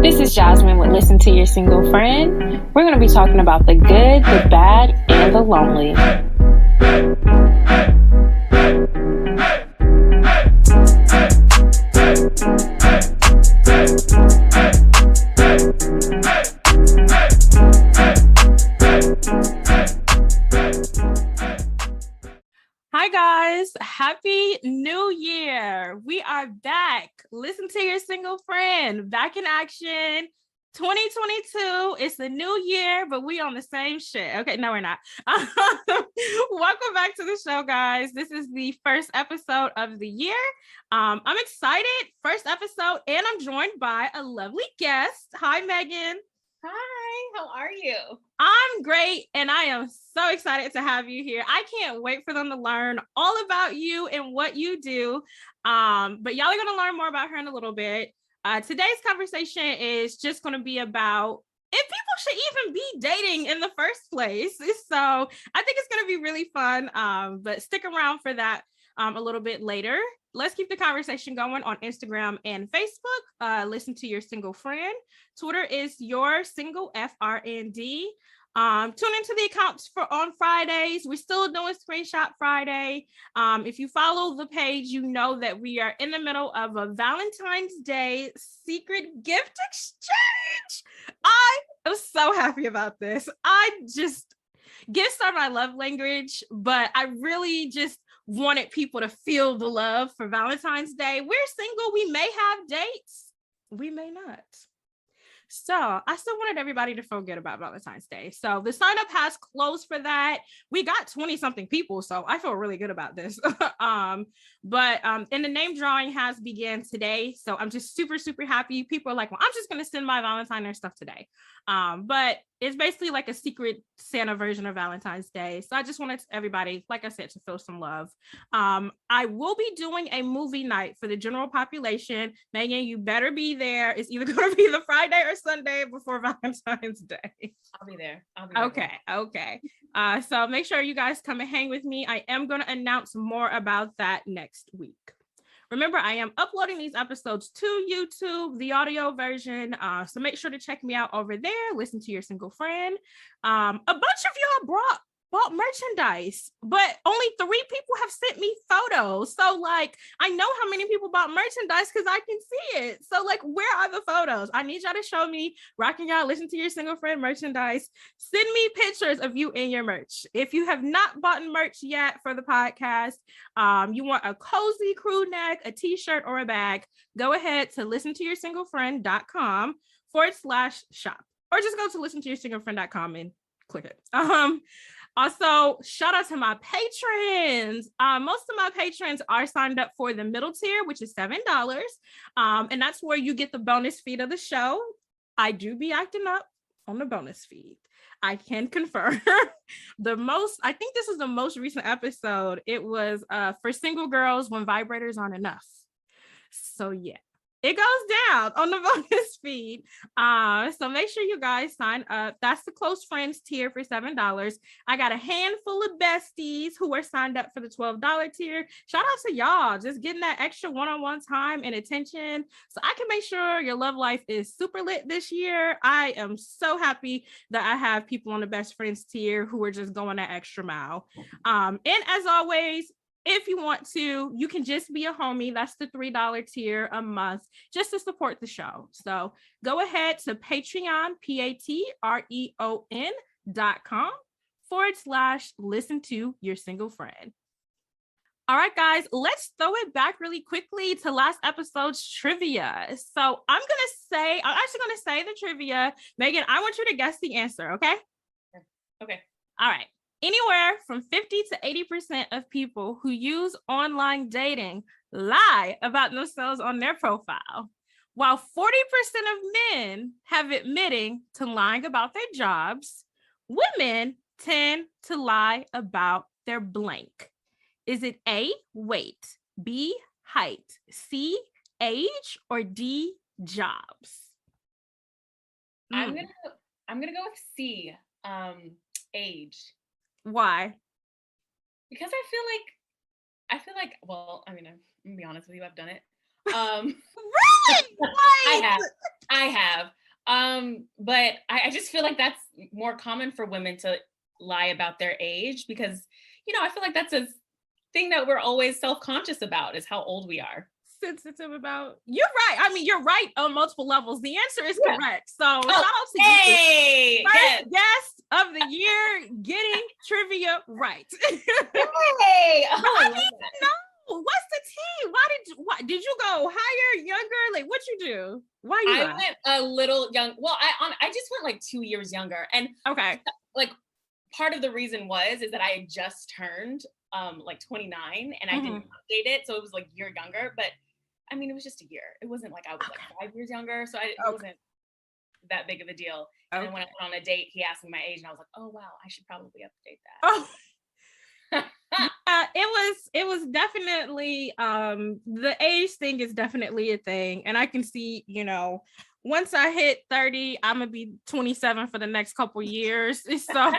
This is Jazmine with Listen to Your Single Friend. We're going to be talking about the good, the bad, and the lonely. Hi guys, happy new year. We are back. Listen to your single friend, back in action. 2022, it's the new year, but we on the same shit. Okay, no, we're not. Welcome back to the show, guys. This is the first episode of the year. I'm excited. First episode, and I'm joined by a lovely guest. Hi, Meagan. Hi, how are you? I'm great, and I am so excited to have you here. I can't wait for them to learn all about you and what you do. But y'all are going to learn more about her in a little bit. Today's conversation is just going to be about if people should even be dating in the first place. So I think it's going to be really fun, but stick around for that a little bit later. Let's keep the conversation going on Instagram and Facebook. Listen to your single friend. Twitter is your single FRND. Tune into the accounts for on Fridays. We're still doing Screenshot Friday. If you follow the page, you know that we are in the middle of a Valentine's Day secret gift exchange. I am so happy about this. Gifts are my love language, but I really just wanted people to feel the love for Valentine's Day. We're single. We may have dates. We may not. So I still wanted everybody to feel good about Valentine's Day. So the sign up has closed for that. We got 20 something people. So I feel really good about this. And the name drawing has began today. So I'm just super, super happy. People are like, well, I'm just going to send my Valentine's stuff today. But it's basically like a secret Santa version of Valentine's Day. So I just wanted everybody, like I said, to feel some love. I will be doing a movie night for the general population. Meagan, you better be there. It's either going to be the Friday or Sunday before Valentine's Day. I'll be there. Okay. So make sure you guys come and hang with me. I am going to announce more about that next week. Remember, I am uploading these episodes to YouTube, the audio version. So make sure to check me out over there. Listen to your single friend. A bunch of y'all bought merchandise, but only 3 people have sent me photos. So I know how many people bought merchandise because I can see it. So where are the photos? I need y'all to show me rocking y'all Listen to Your Single Friend merchandise. Send me pictures of you in your merch. If you have not bought merch yet for the podcast, you want a cozy crew neck, a t-shirt, or a bag, go ahead to listentoyoursinglefriend.com/shop, or just go to listentoyoursinglefriend.com and click it. Also, shout out to my patrons. Most of my patrons are signed up for the middle tier, which is $7. And that's where you get the bonus feed of the show. I do be acting up on the bonus feed. I can confirm. I think this is the most recent episode. It was for single girls when vibrators aren't enough. So yeah. It goes down on the bonus feed. So make sure you guys sign up. That's the close friends tier for $7. I got a handful of besties who are signed up for the $12 tier. Shout out to y'all, just getting that extra one-on-one time and attention so I can make sure your love life is super lit this year. I am so happy that I have people on the best friends tier who are just going that extra mile. And as always, if you want to, you can just be a homie. That's the $3 tier a month just to support the show. So go ahead to Patreon, patreon.com/listen to your single friend. All right, guys, let's throw it back really quickly to last episode's trivia. So I'm actually going to say the trivia. Meagan, I want you to guess the answer, okay? Okay. All right. Anywhere from 50 to 80% of people who use online dating lie about themselves on their profile, while 40% of men have admitting to lying about their jobs. Women tend to lie about their blank. Is it A, weight, B, height, C, age, or D, jobs? I'm gonna go with C, age. Why? Because I feel like, well, I mean, I'm gonna be honest with you, I've done it. Really? I have. I have. But I just feel like that's more common for women to lie about their age because, I feel like that's a thing that we're always self-conscious about is how old we are. Sensitive about. You're right. I mean, you're right on multiple levels. The answer is correct. So shout out to you. First guest of the year getting trivia right. Hey. I need to know what's the tea? Why did you go higher, younger? Like what you do? Why you? I went a little young. Well, I just went like 2 years younger, and okay, like part of the reason is that I had just turned like 29, and I didn't update it, so it was like year younger. But I mean, it was just a year. It wasn't like I was like 5 years younger, so it wasn't that big of a deal. And then when I went on a date, he asked me my age, and I was like, oh wow, I should probably update that. Oh. It was definitely the age thing is definitely a thing, and I can see, once I hit 30, I'm gonna be 27 for the next couple years. So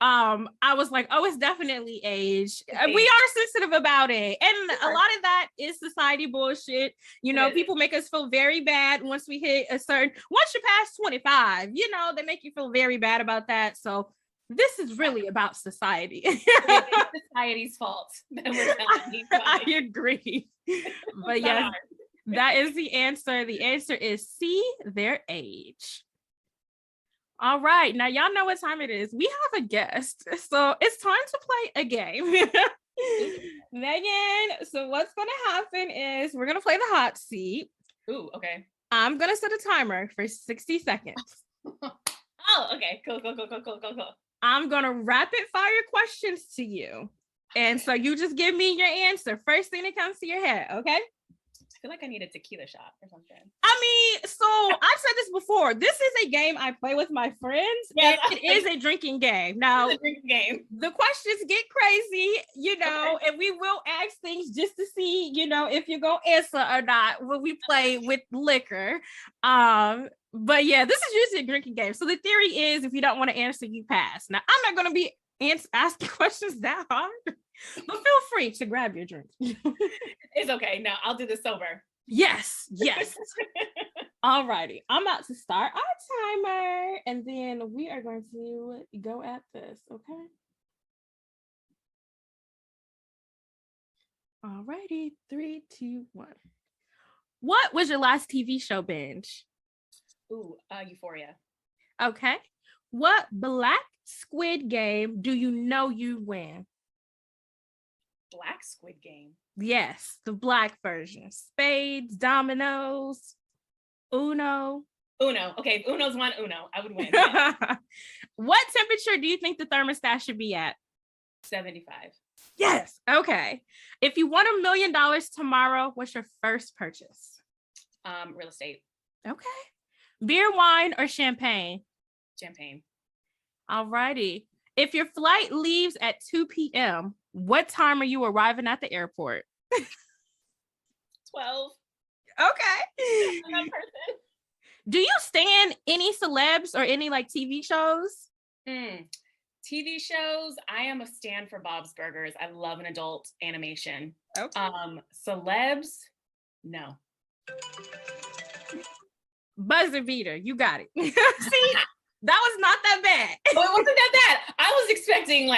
I was like, oh, it's definitely age. We are sensitive about it, and a lot of that is society bullshit. People make us feel very bad once we hit once you pass 25, they make you feel very bad about that. So this is really about society. It's society's fault. I agree. But yes, that is the answer. The answer is C, their age. All right. Now, y'all know what time it is. We have a guest. So it's time to play a game. Megan, so what's going to happen is we're going to play the hot seat. Ooh, okay. I'm going to set a timer for 60 seconds. Oh, okay. Cool. I'm going to rapid fire questions to you. And so you just give me your answer. First thing that comes to your head, okay? I feel like I need a tequila shot or something. I mean, so I've said this before. This is a game I play with my friends. Yes, and it is a drinking game. Now, it's a drinking game. The questions get crazy, and we will ask things just to see, if you're going to answer or not when we play with liquor. But yeah, this is usually a drinking game. So the theory is if you don't want to answer, you pass. Now, I'm not going to be asking questions that hard, but feel free to grab your drink. It's okay. No, I'll do this sober. Yes. All righty. I'm about to start our timer, and then we are going to go at this, okay? All righty. 3, 2, 1. What was your last TV show binge? Ooh, Euphoria. Okay. What Black Squid Game do you know you win? Black Squid Game? Yes, the black version. Spades, dominoes, Uno. Okay, if Uno's one, Uno. I would win. What temperature do you think the thermostat should be at? 75. Yes. Okay. If you won $1 million tomorrow, what's your first purchase? Real estate. Okay. Beer, wine, or champagne? Champagne. All righty. If your flight leaves at 2 p.m., what time are you arriving at the airport? 12. Okay. I'm that person. Do you stand any celebs or any TV shows? TV shows, I am a stan for Bob's Burgers. I love an adult animation. Okay. Celebs, no. Buzzer beater, you got it. See, that was not that bad. Oh, it wasn't that bad. I was expecting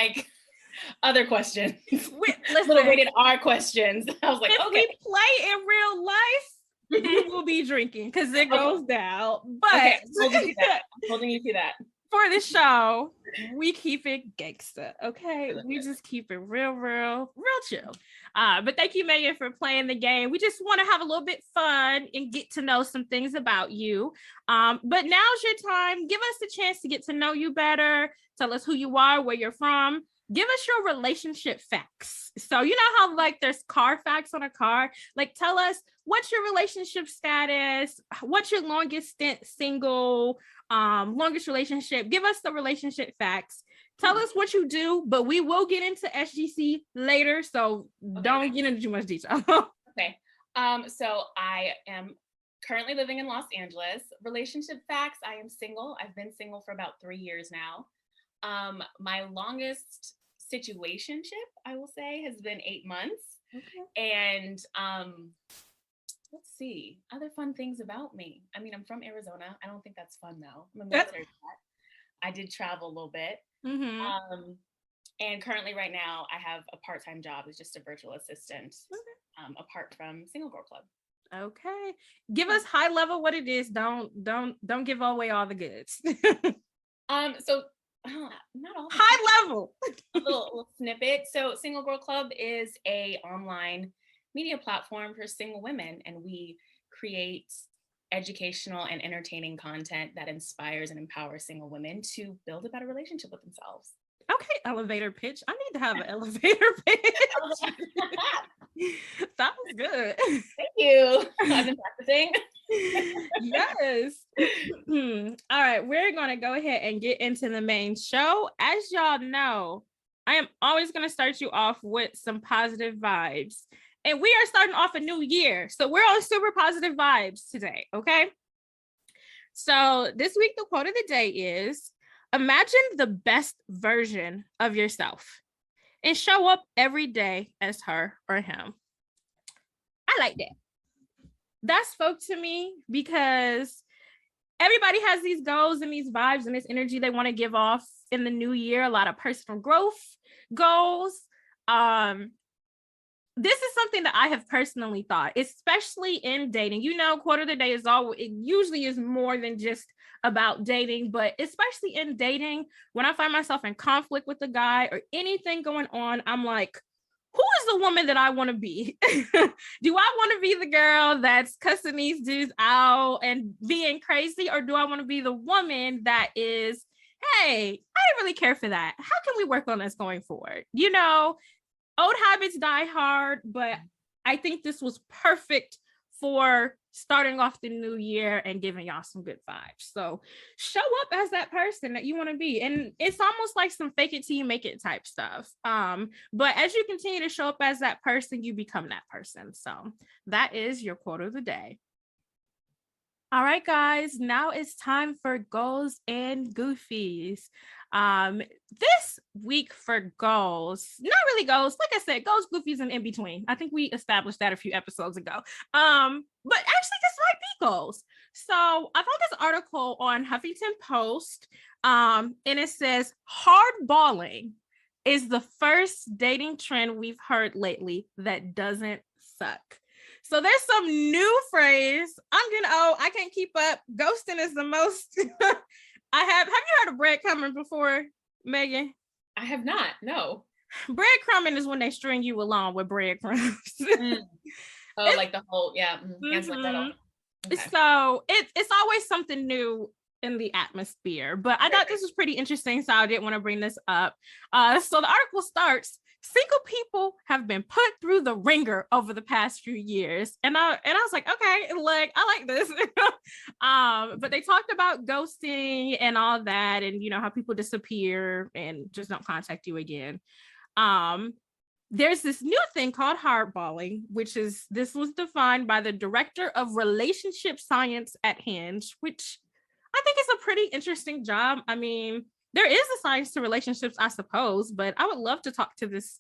other questions. Listen, little rated R questions. I was like, if okay. we play in real life, we will be drinking because it goes down. But okay, I'm holding you to that. For the show, we keep it gangster, okay? We just keep it real chill. But thank you, Megan, for playing the game. We just want to have a little bit fun and get to know some things about you. But now's your time. Give us a chance to get to know you better. Tell us who you are, where you're from. Give us your relationship facts. So you know how there's car facts on a car? Tell us what's your relationship status, what's your longest stint single, longest relationship. Give us the relationship facts. Tell us what you do, but we will get into SGC later, so don't get into too much detail. Okay. So I am currently living in Los Angeles. Relationship facts, I am single. I've been single for about 3 years now. My longest situationship, I will say, has been 8 months. Okay. And let's see, other fun things about me. I mean, I'm from Arizona. I don't think that's fun though. I'm a military cat. I did travel a little bit. And currently right now I have a part-time job as just a virtual assistant, apart from Single Girl Club. Okay. Give us high level what it is. Don't give away all the goods. So not all high level. A little snippet. So Single Girl Club is a online media platform for single women, and we create educational and entertaining content that inspires and empowers single women to build a better relationship with themselves. Okay, elevator pitch. I need to have an elevator pitch. That was good. Thank you. I've been practicing. Yes. All right, we're going to go ahead and get into the main show. As y'all know, I am always going to start you off with some positive vibes. And we are starting off a new year. So we're on super positive vibes today, okay? So this week, the quote of the day is, imagine the best version of yourself and show up every day as her or him. I like that. That spoke to me because everybody has these goals and these vibes and this energy they want to give off in the new year. A lot of personal growth goals. This is something that I have personally thought, especially in dating. You know, quote of the day is it usually is more than just about dating, but especially in dating, when I find myself in conflict with a guy or anything going on, I'm like, who is the woman that I want to be? Do I want to be the girl that's cussing these dudes out and being crazy? Or do I want to be the woman that is, hey, I didn't really care for that. How can we work on this going forward? You know, old habits die hard, but I think this was perfect for starting off the new year and giving y'all some good vibes. So show up as that person that you want to be. And it's almost like some fake it till you make it type stuff. But as you continue to show up as that person, you become that person. So that is your quote of the day. All right, guys, now it's time for goals and goofies. This week for goals, not really goals, like I said, goals, goofies, and in between. I think we established that a few episodes ago. But actually, this might be goals. So I found this article on Huffington Post, and it says hardballing is the first dating trend we've heard lately that doesn't suck. So there's some new phrase. I'm getting old. I can't keep up. Ghosting is the most. Have you heard of breadcrumbing before, Meagan? I have not. No. Breadcrumbing is when they string you along with breadcrumbs. Oh, like the whole, yeah. Okay. So it's always something new in the atmosphere, but I thought this was pretty interesting, so I didn't want to bring this up. So the article starts, single people have been put through the ringer over the past few years. And I was like, okay, like, I like this. But they talked about ghosting and all that, and you know, how people disappear and just don't contact you again. There's this new thing called hardballing, this was defined by the director of relationship science at Hinge, which I think is a pretty interesting job. I mean, there is a science to relationships, I suppose, but I would love to talk to this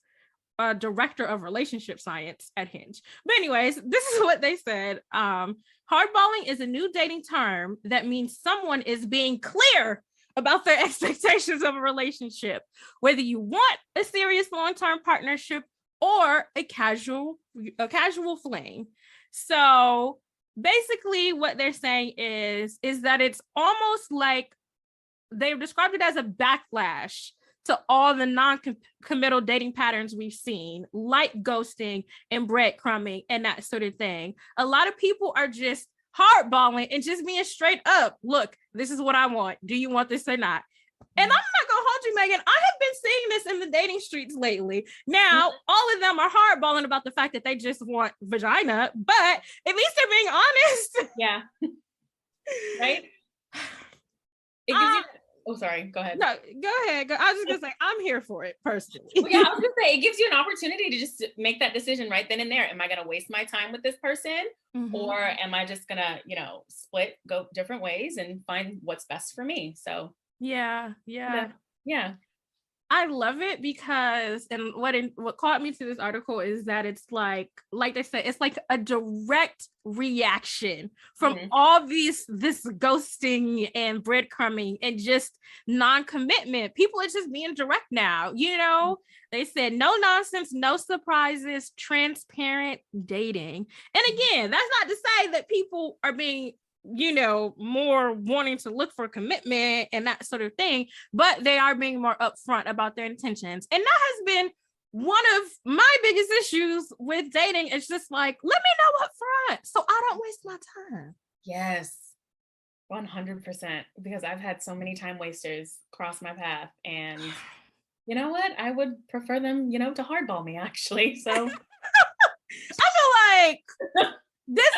director of relationship science at Hinge. But anyways, this is what they said. Hardballing is a new dating term that means someone is being clear about their expectations of a relationship, whether you want a serious long-term partnership or a casual fling. So basically what they're saying is that it's almost like they've described it as a backlash to all the non-committal dating patterns we've seen, like ghosting and breadcrumbing and that sort of thing. A lot of people are just hardballing and just being straight up, look, this is what I want. Do you want this or not? And I'm not gonna hold you, Meagan. I have been seeing this in the dating streets lately. Now, all of them are hardballing about the fact that they just want vagina, but at least they're being honest. Yeah. Right? It gives you... Oh, sorry. Go ahead. No, go ahead. I was just gonna say, I'm here for it personally. Well, yeah, I was gonna say, it gives you an opportunity to just make that decision right then and there. Am I gonna waste my time with this person, or am I just gonna, split, go different ways, and find what's best for me? So yeah. I love it because, and what caught me to this article is that it's like they said, it's like a direct reaction from all this ghosting and breadcrumbing and just non-commitment. People are just being direct now, you know. They said no nonsense, no surprises, transparent dating. And again, that's not to say that people are being, you know, more wanting to look for commitment and that sort of thing, but they are being more upfront about their intentions. And that has been one of my biggest issues with dating. It's just like, let me know up front so I don't waste my time. Yes, 100%. Because I've had so many time wasters cross my path, and you know what? I would prefer them, you know, to hardball me actually. So I feel like this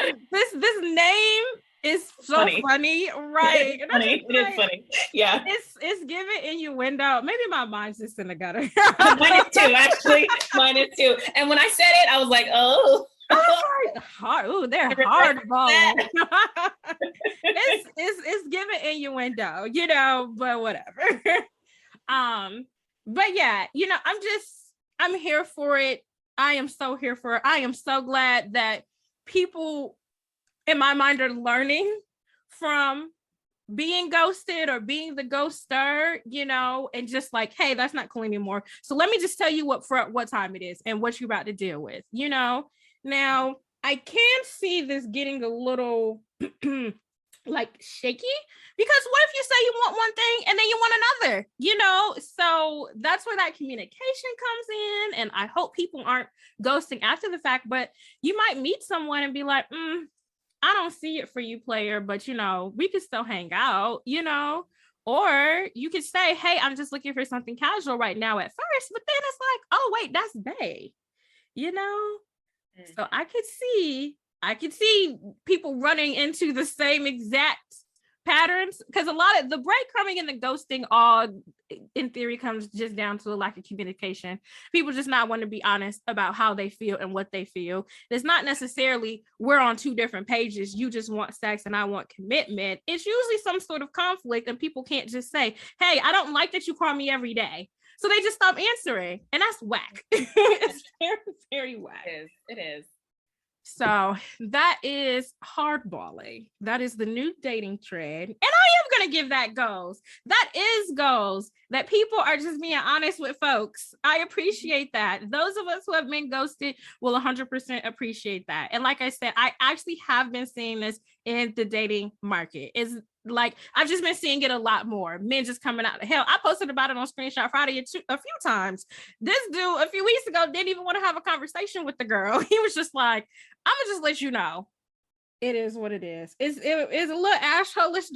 name is so funny, right? It's funny. It is funny. Yeah. It's giving innuendo. Maybe my mind's just in the gutter. Mine is too, actually. Mine is too. And when I said it, I was like, oh. Ooh, they're hardballing. it's giving innuendo, you know, but whatever. But yeah, you know, I'm here for it. I am so here for it. I am so glad that people in my mind are learning from being ghosted or being the ghoster, you know, and just like, hey, that's not cool anymore. So let me just tell you what time it is and what you're about to deal with, you know. Now, I can see this getting a little like shaky, because what if you say you want one thing and then you want another, you know? So that's where that communication comes in. And I hope people aren't ghosting after the fact, but you might meet someone and be like, I don't see it for you, player, but you know, we could still hang out, you know. Or you could say, hey, I'm just looking for something casual right now at first, but then it's like, oh wait, that's bae, you know. So I could see people running into the same exact patterns, because a lot of the breadcrumbing and the ghosting all in theory comes just down to a lack of communication. People just not want to be honest about how they feel and what they feel. It's not necessarily we're on two different pages, you just want sex and I want commitment. It's usually some sort of conflict, and people can't just say, hey, I don't like that you call me every day. So they just stop answering, and that's whack. It's very, very whack. It is. So that is hardballing. That is the new dating trend. And I am going to give that goals. That is goals, that people are just being honest with folks. I appreciate that. Those of us who have been ghosted will 100% appreciate that. And like I said, I actually have been seeing this in the dating market. Is like, I've just been seeing it a lot more. Men just coming out of hell. I posted about it on Screenshot Friday a few times. This dude a few weeks ago didn't even want to have a conversation with the girl. He was just like, I'm gonna just let you know. It is what it is. It's a little asshole-ish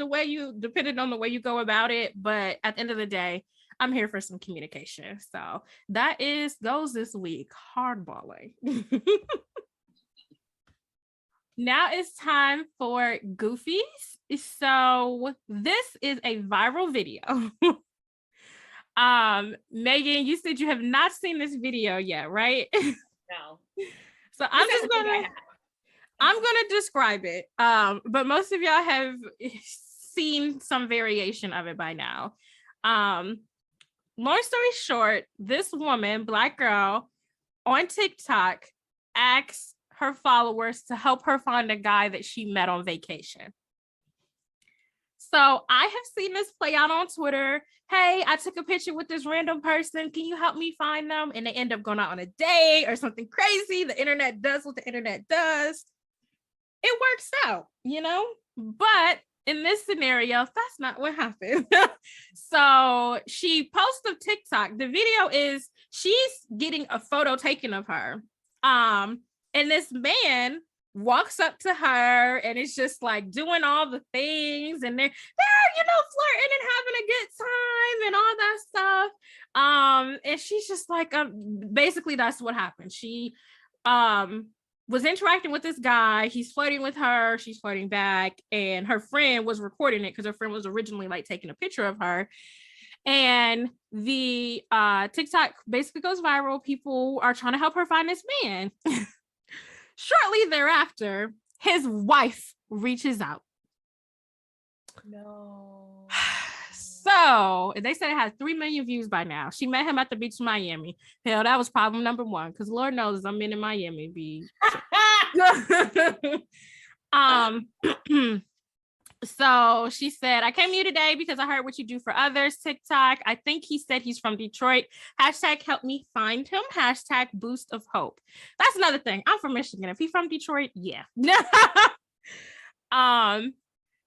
depending on the way you go about it. But at the end of the day, I'm here for some communication. So that goes this week. Hardballing. Now it's time for Goofies. So this is a viral video. Meagan, you said you have not seen this video yet, right? No. So I'm gonna describe it. But most of y'all have seen some variation of it by now. Long story short, this woman, Black girl, on TikTok asks her followers to help her find a guy that she met on vacation. So I have seen this play out on Twitter. Hey, I took a picture with this random person. Can you help me find them? And they end up going out on a date or something crazy. The internet does what the internet does. It works out, you know? But in this scenario, that's not what happened. So she posts a TikTok. The video is she's getting a photo taken of her. And this man walks up to her and it's just like doing all the things, and they're you know, flirting and having a good time and all that stuff. And she's just like, basically that's what happened. She was interacting with this guy. He's flirting with her, she's flirting back, and her friend was recording it because her friend was originally like taking a picture of her. And the TikTok basically goes viral. People are trying to help her find this man. Shortly thereafter, his wife reaches out. No. So So they said it had 3 million views by now. She met him at the beach in Miami. Hell, that was problem number one, because Lord knows I'm in Miami Beach. So she said, I came to you today because I heard what you do for others. TikTok. I think he said he's from Detroit. Hashtag help me find him. Hashtag boost of hope. That's another thing. I'm from Michigan. If he's from Detroit, yeah.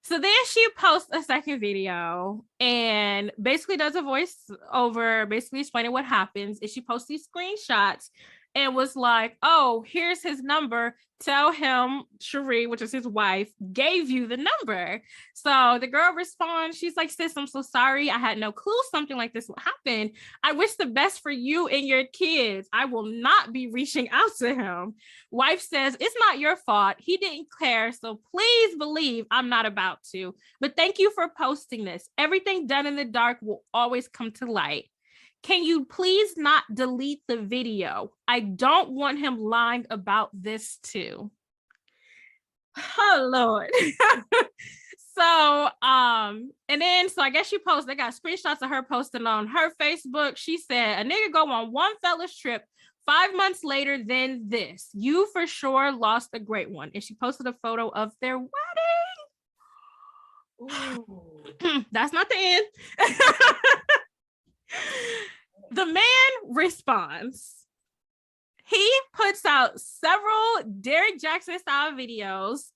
So then she posts a second video and basically does a voice over, basically explaining what happens. And she posts these screenshots and was like, oh, here's his number. Tell him Cherie, which is his wife, gave you the number. So the girl responds, she's like, sis, I'm so sorry. I had no clue something like this would happen. I wish the best for you and your kids. I will not be reaching out to him. Wife says, it's not your fault. He didn't care. So please believe I'm not about to. But thank you for posting this. Everything done in the dark will always come to light. Can you please not delete the video? I don't want him lying about this too. Oh, Lord. So I guess she posted, they got screenshots of her posting on her Facebook. She said, a nigga go on one fella's trip 5 months later than this. You for sure lost a great one. And she posted a photo of their wedding. Ooh. That's not the end. The man responds. He puts out several Derek Jackson style videos,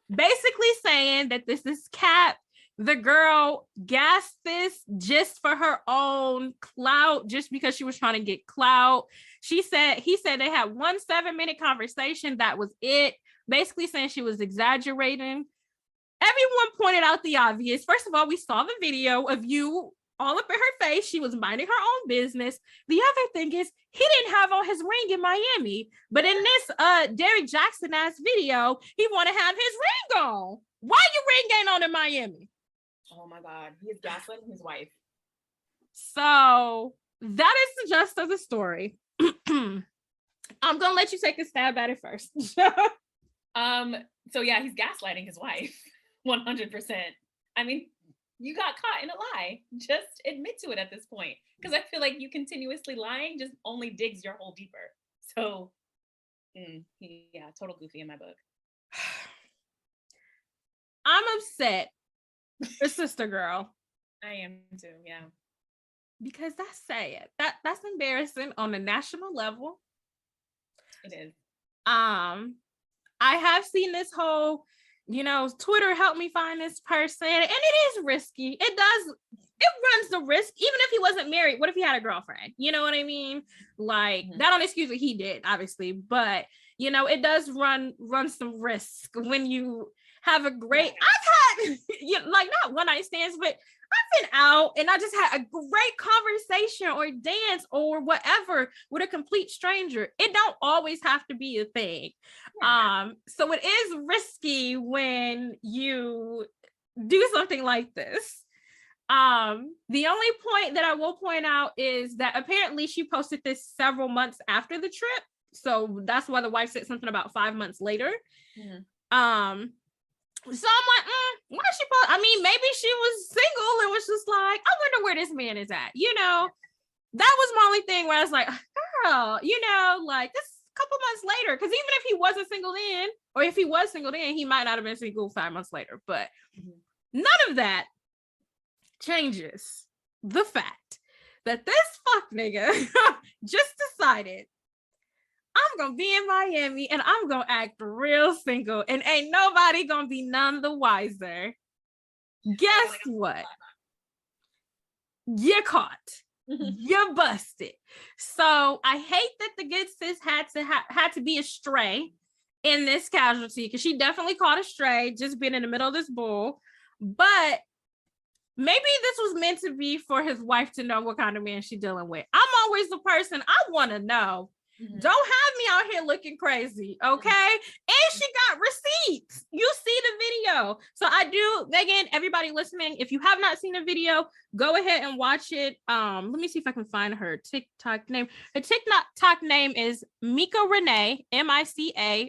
basically saying that this is cap. The girl gassed this just for her own clout, just because she was trying to get clout. He said they had 1 7-minute conversation. That was it. Basically saying she was exaggerating. Everyone pointed out the obvious. First of all, we saw the video of you all up in her face. She was minding her own business. The other thing is he didn't have on his ring in Miami, but in this Derek Jackson ass video, he want to have his ring on. Why your ring ain't on in Miami? Oh my God, he is gaslighting his wife. So that is the gist of the story. I'm gonna let you take a stab at it first. So yeah, he's gaslighting his wife 100%. I mean, you got caught in a lie. Just admit to it at this point. Because I feel like you continuously lying just only digs your hole deeper. So, yeah, total goofy in my book. I'm upset for sister girl. I am too, yeah. Because that's sad. That's embarrassing on a national level. It is. I have seen this whole, Twitter helped me find this person, and it is risky. It runs the risk. Even if he wasn't married, what if he had a girlfriend? You know what I mean? Like, that don't excuse what he did, obviously, but it does run some risk when you have a great, I've had, like, not one night stands, but I've been out and I just had a great conversation or dance or whatever with a complete stranger. It don't always have to be a thing. Yeah. So it is risky when you do something like this. The only point that I will point out is that apparently she posted this several months after the trip. So that's why the wife said something about 5 months later. Mm-hmm. So I'm like, why is she post? I mean, maybe she was single and was just like, I wonder where this man is at. That was my only thing where I was like, girl, like this couple months later, because even if he wasn't single then, or if he was single then, he might not have been single 5 months later. But none of that changes the fact that this fuck nigga just decided, I'm gonna be in Miami and I'm gonna act real single and ain't nobody gonna be none the wiser. Guess what? You're caught. You're busted. So I hate that the good sis had to be astray in this casualty, because she definitely caught astray just being in the middle of this bull. But maybe this was meant to be for his wife to know what kind of man she's dealing with. I'm always the person I want to know. Don't have me out here looking crazy, okay? And she got receipts. You see the video. So I do, Meagan, everybody listening, if you have not seen the video, go ahead and watch it. Let me see if I can find her TikTok name. Her TikTok name is Mika Renee, Micarenee.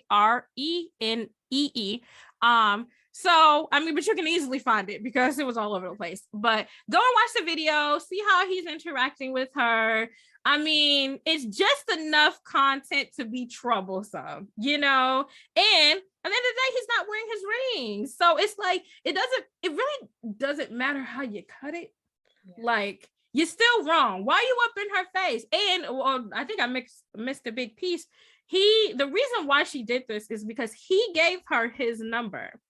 So, I mean, but you can easily find it because it was all over the place. But go and watch the video, see how he's interacting with her. I mean, it's just enough content to be troublesome, you know? And at the end of the day, he's not wearing his ring. So it's like, it really doesn't matter how you cut it. Yeah. Like, you're still wrong. Why are you up in her face? And well, I think I missed a big piece. The reason why she did this is because he gave her his number.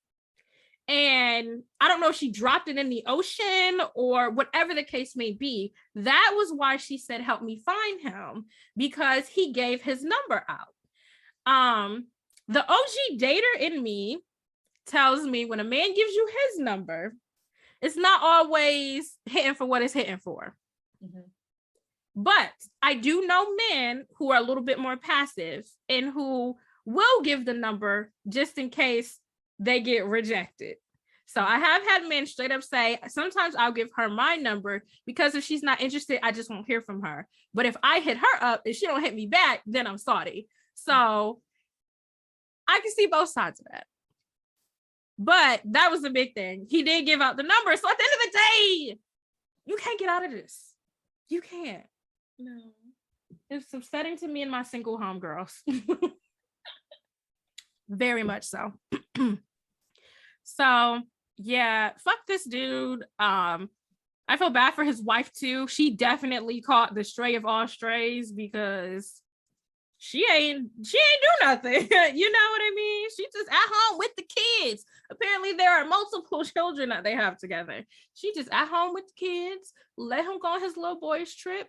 And I don't know if she dropped it in the ocean or whatever the case may be. That was why she said, help me find him, because he gave his number out. The OG dater in me tells me when a man gives you his number, it's not always hitting for what it's hitting for. Mm-hmm. But I do know men who are a little bit more passive and who will give the number just in case they get rejected. So I have had men straight up say, sometimes I'll give her my number because if she's not interested, I just won't hear from her. But if I hit her up, if she don't hit me back, then I'm sorry. So I can see both sides of that. But that was the big thing. He did give out the number. So at the end of the day, you can't get out of this. You can't. No. It's upsetting to me and my single homegirls. Very much so. So yeah, fuck this dude. I feel bad for his wife too. She definitely caught the stray of all strays because she ain't do nothing. You know what I mean? She's just at home with the kids. Apparently there are multiple children that they have together. She just at home with the kids, let him go on his little boy's trip.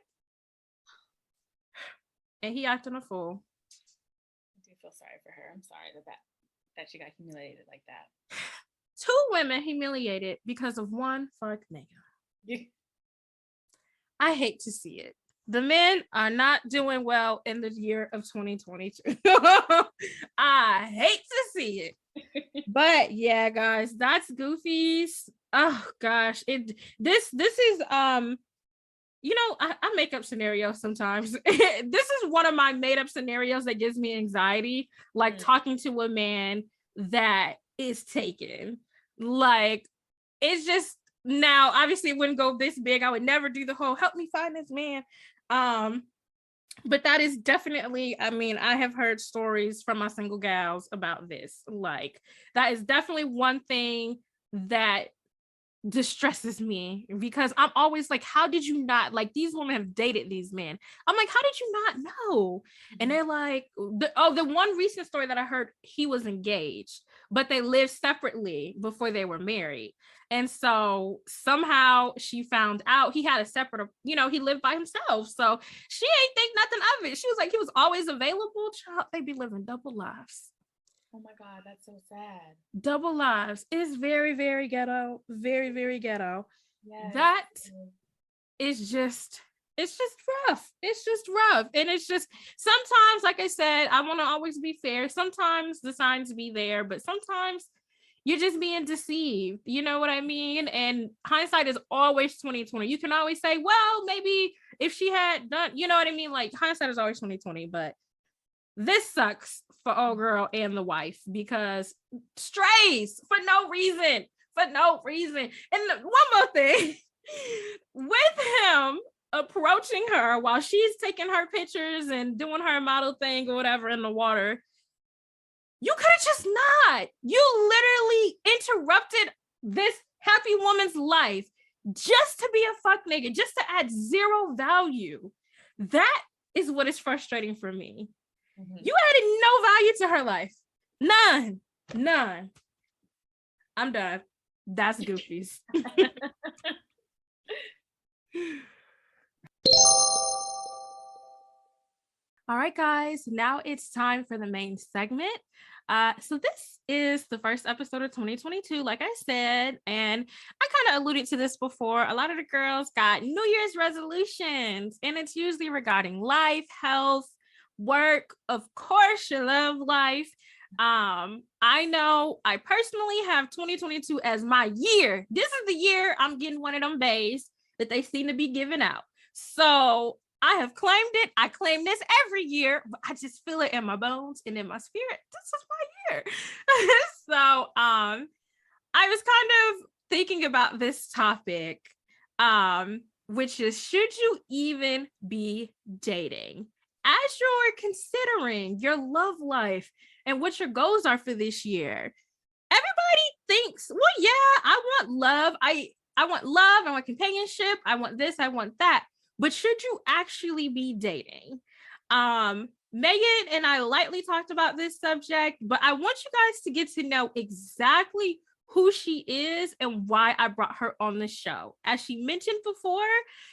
And he acting a fool. I do feel sorry for her. I'm sorry that she got humiliated like that. 2 women humiliated because of one fuck nigga. I hate to see it. The men are not doing well in the year of 2022. I hate to see it. But yeah, guys, that's Goofies. Oh gosh. This is you know, I make up scenarios sometimes. This is one of my made up scenarios that gives me anxiety, like talking to a man that is taken. Like, it's just, now obviously it wouldn't go this big. I would never do the whole help me find this man. But that is definitely, I mean, I have heard stories from my single gals about this. Like, that is definitely one thing that distresses me, because I'm always like, how did you not, like, these women have dated these men. I'm like, how did you not know? And they're like, the one recent story that I heard, he was engaged, but they lived separately before they were married. And so somehow she found out he had a separate, you know, he lived by himself. So she ain't think nothing of it. She was like, he was always available. Child, they be living double lives. Oh my God, that's so sad. Double lives. It's very, very ghetto. Very, very ghetto. Yes. That is just, it's just rough. It's just rough. And it's just, sometimes, like I said, I want to always be fair. Sometimes the signs be there, but sometimes you're just being deceived. You know what I mean? And hindsight is always 2020. You can always say, well, maybe if she had done, you know what I mean? Like, hindsight is always 2020, but this sucks for old girl and the wife, because strays for no reason. And one more thing, with him approaching her while she's taking her pictures and doing her model thing or whatever in the water, you could have just not. You literally interrupted this happy woman's life just to be a fuck nigga, just to add zero value. That is what is frustrating for me. Mm-hmm. You added no value to her life. None. I'm done. That's Goofies. All right, guys, now it's time for the main segment. So this is the first episode of 2022, like I said, and I kind of alluded to this before. A lot of the girls got New Year's resolutions, and it's usually regarding life, health, work. Of course, your love life. I know I personally have 2022 as my year. This is the year I'm getting one of them bays that they seem to be giving out. So I have claimed it. I claim this every year, but I just feel it in my bones and in my spirit. This is my year. So I was kind of thinking about this topic, which is, should you even be dating? As you're considering your love life and what your goals are for this year, everybody thinks, well, yeah, I want love. I want love. I want companionship. I want this. I want that. But should you actually be dating? Megan and I lightly talked about this subject, but I want you guys to get to know exactly who she is and why I brought her on the show. As she mentioned before,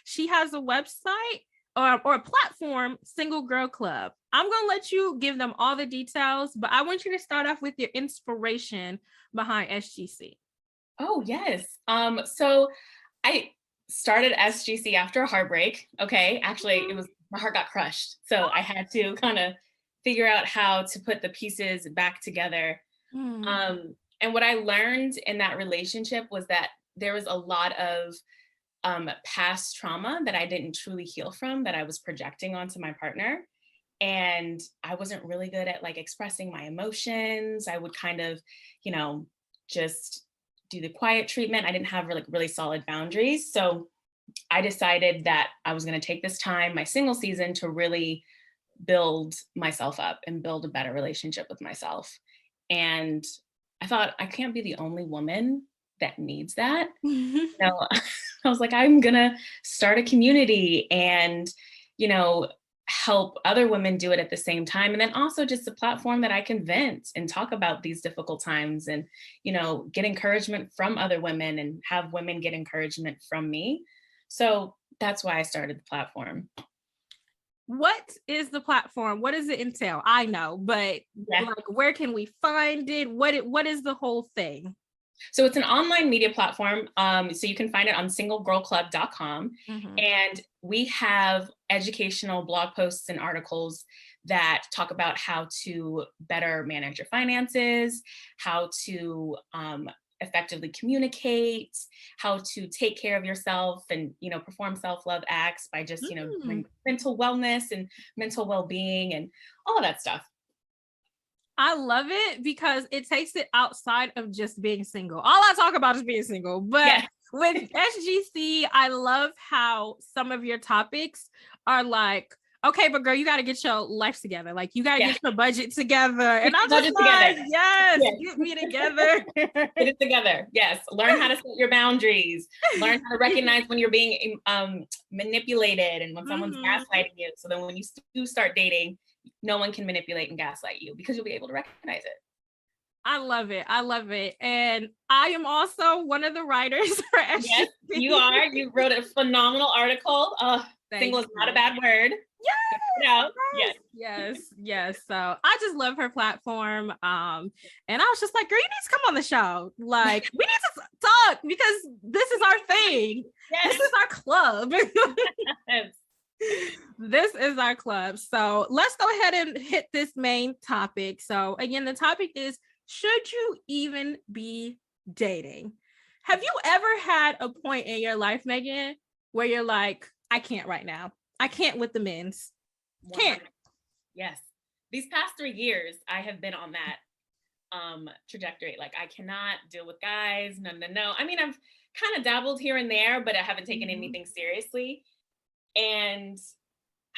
she has a website or a platform, Single Girl Club. I'm going to let you give them all the details, but I want you to start off with your inspiration behind SGC. Oh, yes. So I started SGC after a heartbreak. Okay. Actually, it was, my heart got crushed. So I had to kind of figure out how to put the pieces back together. And what I learned in that relationship was that there was a lot of past trauma that I didn't truly heal from, that I was projecting onto my partner. And I wasn't really good at like expressing my emotions. I would kind of, just do the quiet treatment. I didn't have really solid boundaries. So I decided that I was going to take this time, my single season, to really build myself up and build a better relationship with myself. And I thought, I can't be the only woman that needs that. I was like, I'm going to start a community and, help other women do it at the same time. And then also just a platform that I can vent and talk about these difficult times and, get encouragement from other women and have women get encouragement from me. So that's why I started the platform. What is the platform? What does it entail? I know, but where can we find it? What is the whole thing? So it's an online media platform. So you can find it on singlegirlclub.com. And we have educational blog posts and articles that talk about how to better manage your finances, how to effectively communicate, how to take care of yourself and, perform self-love acts by just, doing mental wellness and mental well-being and all of that stuff. I love it because it takes it outside of just being single. All I talk about is being single, but with SGC, I love how some of your topics are like, okay, but girl, you got to get your life together. Like you got to get your budget together. And I'm just like, yes, get me together. Get it together. Yes. Learn how to set your boundaries. Learn how to recognize when you're being manipulated and when someone's gaslighting you. So then when you do start dating, no one can manipulate and gaslight you because you'll be able to recognize it. I love it. I love it. And I am also one of the writers for SGC. Yes, you are. You wrote a phenomenal article. Single is not a bad word. Yes. So I just love her platform. And I was just like, girl, you need to come on the show. Like, we need to talk because this is our thing. This is our club. This is our club. So let's go ahead and hit this main topic. So again, the topic is, should you even be dating? Have you ever had a point in your life, Megan, where you're like, I can't right now. I can't with the men's. Can't. Yes. These past 3 years, I have been on that trajectory. Like, I cannot deal with guys. No. I mean, I've kind of dabbled here and there, but I haven't taken anything seriously. And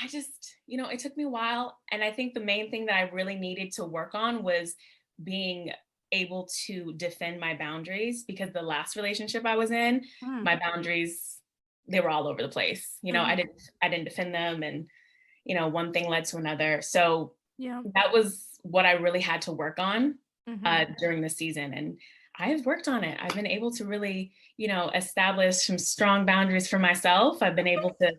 I just, it took me a while. And I think the main thing that I really needed to work on was being able to defend my boundaries, because the last relationship I was in, my boundaries, they were all over the place. I didn't defend them, and one thing led to another. So that was what I really had to work on during the season, and I've worked on it. I've been able to really, establish some strong boundaries for myself. I've been able to,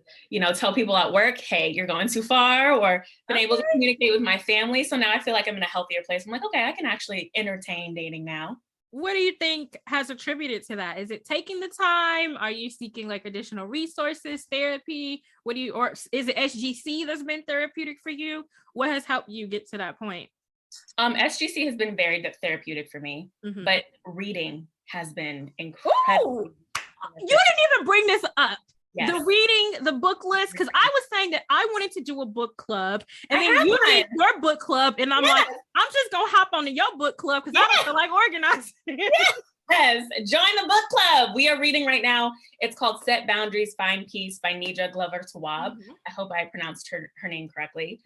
tell people at work, hey, you're going too far, or been able to communicate with my family. So now I feel like I'm in a healthier place. I'm like, okay, I can actually entertain dating now. What do you think has attributed to that? Is it taking the time? Are you seeking like additional resources, therapy? Or is it SGC that's been therapeutic for you? What has helped you get to that point? SGC has been very therapeutic for me, but reading has been incredible. You didn't even bring this up. Yes. the book list, because I was saying that I wanted to do a book club, and then you did your book club, and I'm like, I'm just gonna hop onto your book club because I don't feel like organizing. Yes, join the book club. We are reading right now. It's called Set Boundaries, Find Peace by Nija Glover Tawwab. I hope I pronounced her name correctly.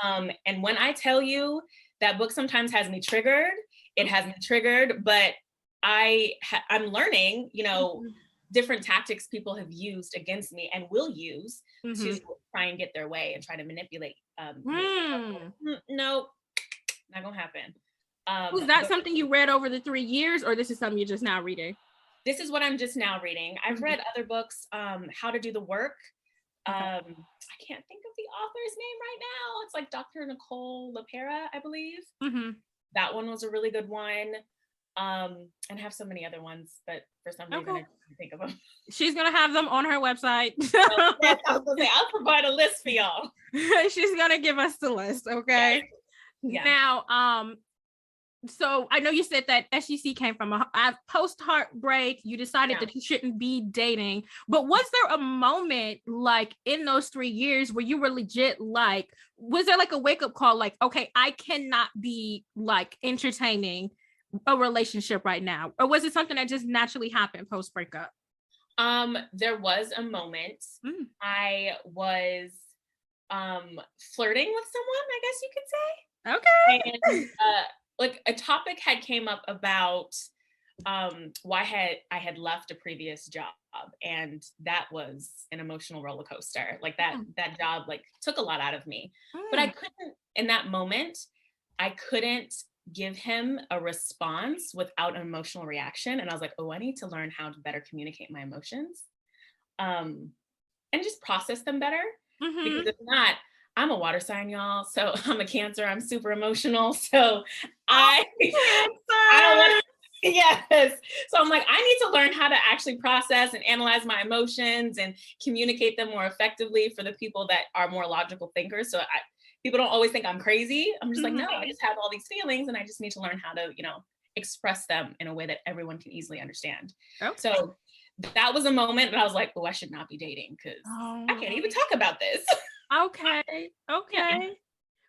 And when I tell you that book sometimes has me triggered, it has me triggered, but I'm learning, you know, different tactics people have used against me and will use to try and get their way and try to manipulate. No, not gonna happen. Was that something you read over the 3 years, or this is something you're just now reading? This is what I'm just now reading. I've read other books, How to Do the Work. I can't think of the author's name right now. It's like Dr. Nicole LaPera, I believe. That one was a really good one. And I have so many other ones, but for some reason I can't think of them. She's gonna have them on her website. Yes, I was gonna say, I'll provide a list for y'all. She's gonna give us the list, okay? Yeah. Now, so I know you said that SGC came from a post-heartbreak. You decided that you shouldn't be dating, but was there a moment like in those 3 years where you were legit like, was there like a wake-up call like, okay, I cannot be like entertaining a relationship right now? Or was it something that just naturally happened post-breakup? There was a moment. I was flirting with someone, I guess you could say. Okay. And like a topic had came up about why I had left a previous job, and that was an emotional roller coaster. Like that job like took a lot out of me. But I couldn't, in that moment, I couldn't give him a response without an emotional reaction. And I was like, oh, I need to learn how to better communicate my emotions and just process them better. Because if not, I'm a water sign, y'all. So I'm a Cancer. I'm super emotional. So I don't want to, yes. So I'm like, I need to learn how to actually process and analyze my emotions and communicate them more effectively for the people that are more logical thinkers. So people don't always think I'm crazy. I'm just like, no, I just have all these feelings and I just need to learn how to, you know, express them in a way that everyone can easily understand. So that was a moment that I was like, oh, I should not be dating because I can't even talk about this. Okay. Yeah.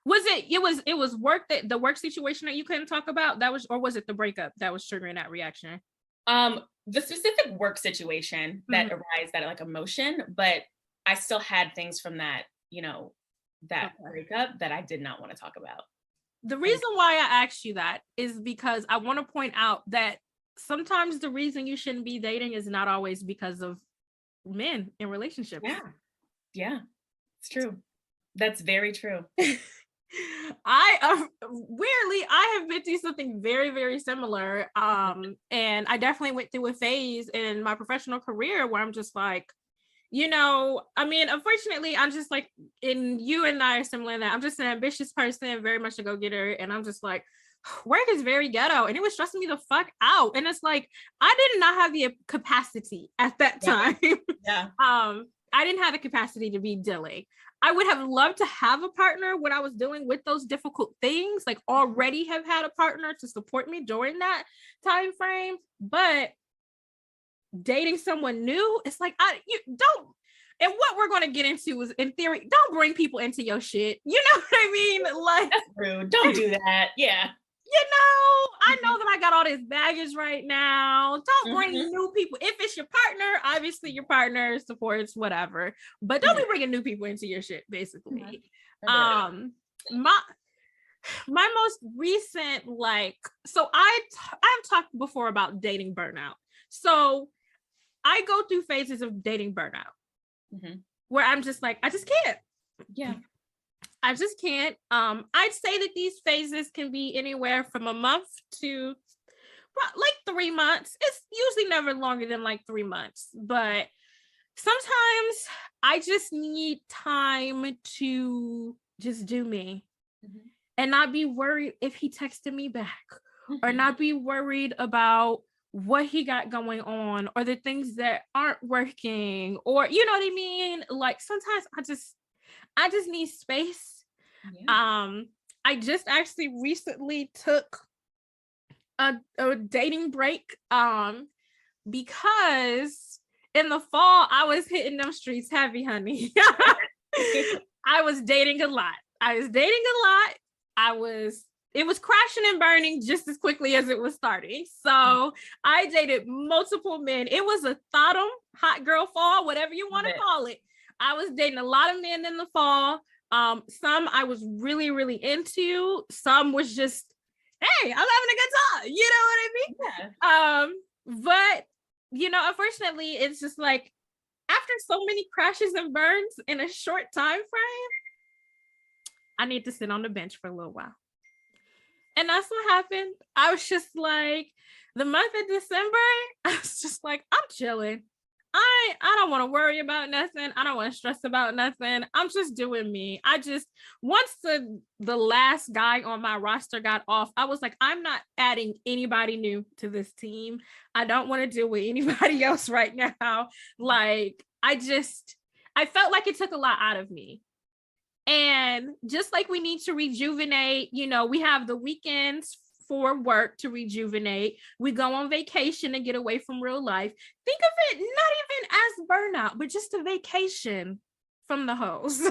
Was it was work, that the work situation that you couldn't talk about, that was, or was it the breakup that was triggering that reaction? The specific work situation that arised, that like emotion, but I still had things from that, you know, that breakup that I did not want to talk about. The reason why I asked you that is because I want to point out that sometimes the reason you shouldn't be dating is not always because of men in relationships. Yeah, it's true. That's very true. Weirdly, I have been through something very, very similar. And I definitely went through a phase in my professional career where I'm just like, you know, I mean, unfortunately, I'm just like, and you and I are similar in that I'm just an ambitious person, very much a go-getter. And I'm just like, work is very ghetto, and it was stressing me the fuck out. And it's like, I did not have the capacity at that time. I didn't have the capacity to be dealing. I would have loved to have a partner when I was dealing with those difficult things, like already have had a partner to support me during that time frame. But dating someone new, it's like, you don't, and what we're going to get into is, in theory, don't bring people into your shit. You know what I mean? Like, that's rude. Don't do that. Yeah. You know, I know that I got all this baggage right now. Don't bring new people. If it's your partner, obviously your partner supports whatever, but don't be bringing new people into your shit, basically. My most recent, like, so I've talked before about dating burnout. So I go through phases of dating burnout where I'm just like, I just can't. I just can't. I'd say that these phases can be anywhere from a month to like 3 months. It's usually never longer than like 3 months, but sometimes I just need time to just do me and not be worried if he texted me back or not be worried about what he got going on or the things that aren't working, or you know what I mean? Like sometimes I just need space. I just actually recently took a dating break because in the fall, I was hitting them streets heavy, honey. I was dating a lot. It was crashing and burning just as quickly as it was starting. So I dated multiple men. It was a Thottum, hot girl fall, whatever you want to call it. I was dating a lot of men in the fall. Some I was really, really into. Some was just, hey, I'm having a good time. You know what I mean? But unfortunately, it's just like after so many crashes and burns in a short time frame, I need to sit on the bench for a little while. And that's what happened. I was just like, the month of December, I was just like, I'm chilling. I don't want to worry about nothing. I don't want to stress about nothing. I'm just doing me. Once the last guy on my roster got off, I was like, I'm not adding anybody new to this team. I don't want to deal with anybody else right now. Like, I felt like it took a lot out of me. And just like we need to rejuvenate, we have the weekends for work to rejuvenate. We go on vacation and get away from real life. Think of it not even as burnout, but just a vacation from the hoes.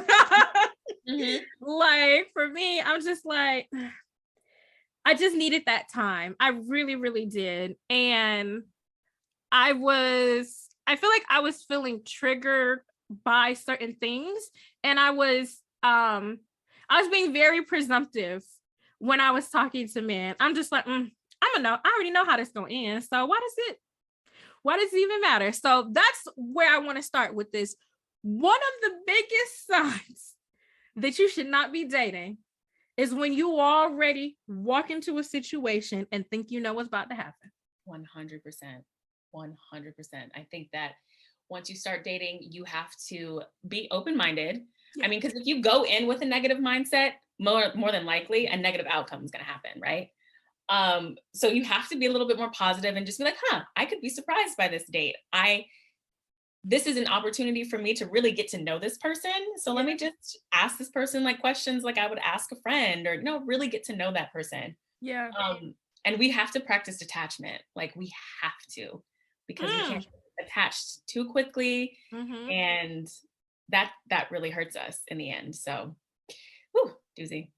Like for me, I'm just like, I just needed that time. I really, really did. And I feel like I was feeling triggered by certain things. And I was being very presumptive when I was talking to men. I'm just like, I already know how this gonna end. So why does it even matter? So that's where I want to start with this. One of the biggest signs that you should not be dating is when you already walk into a situation and think you know what's about to happen. 100%. 100%. I think that once you start dating, you have to be open-minded. Yeah. I mean, because if you go in with a negative mindset, more than likely a negative outcome is going to happen, right? So you have to be a little bit more positive and just be like, I could be surprised by this date. This is an opportunity for me to really get to know this person. So let me just ask this person like questions like I would ask a friend, or really get to know that person. Yeah. And we have to practice detachment. Like we have to, because we can't get attached too quickly. And that really hurts us in the end. So, doozy.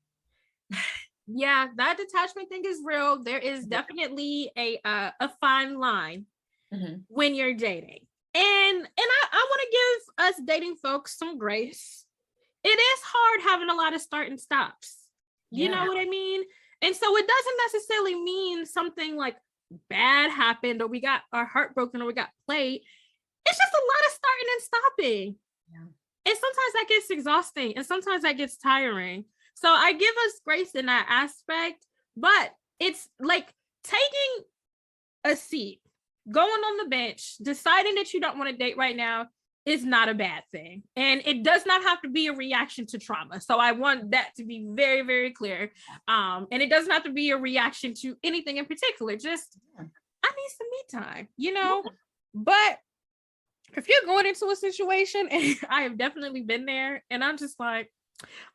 Yeah, that detachment thing is real. There is definitely a fine line when you're dating. And I want to give us dating folks some grace. It is hard having a lot of start and stops. You know what I mean? And so it doesn't necessarily mean something like bad happened or we got our heart broken or we got played. It's just a lot of starting and stopping. Yeah. And sometimes that gets exhausting and sometimes that gets tiring. So I give us grace in that aspect, but it's like taking a seat, going on the bench, deciding that you don't want to date right now is not a bad thing. And it does not have to be a reaction to trauma. So I want that to be very, very clear. And it doesn't have to be a reaction to anything in particular. Just, I need some me time, But if you're going into a situation, and I have definitely been there, and I'm just like,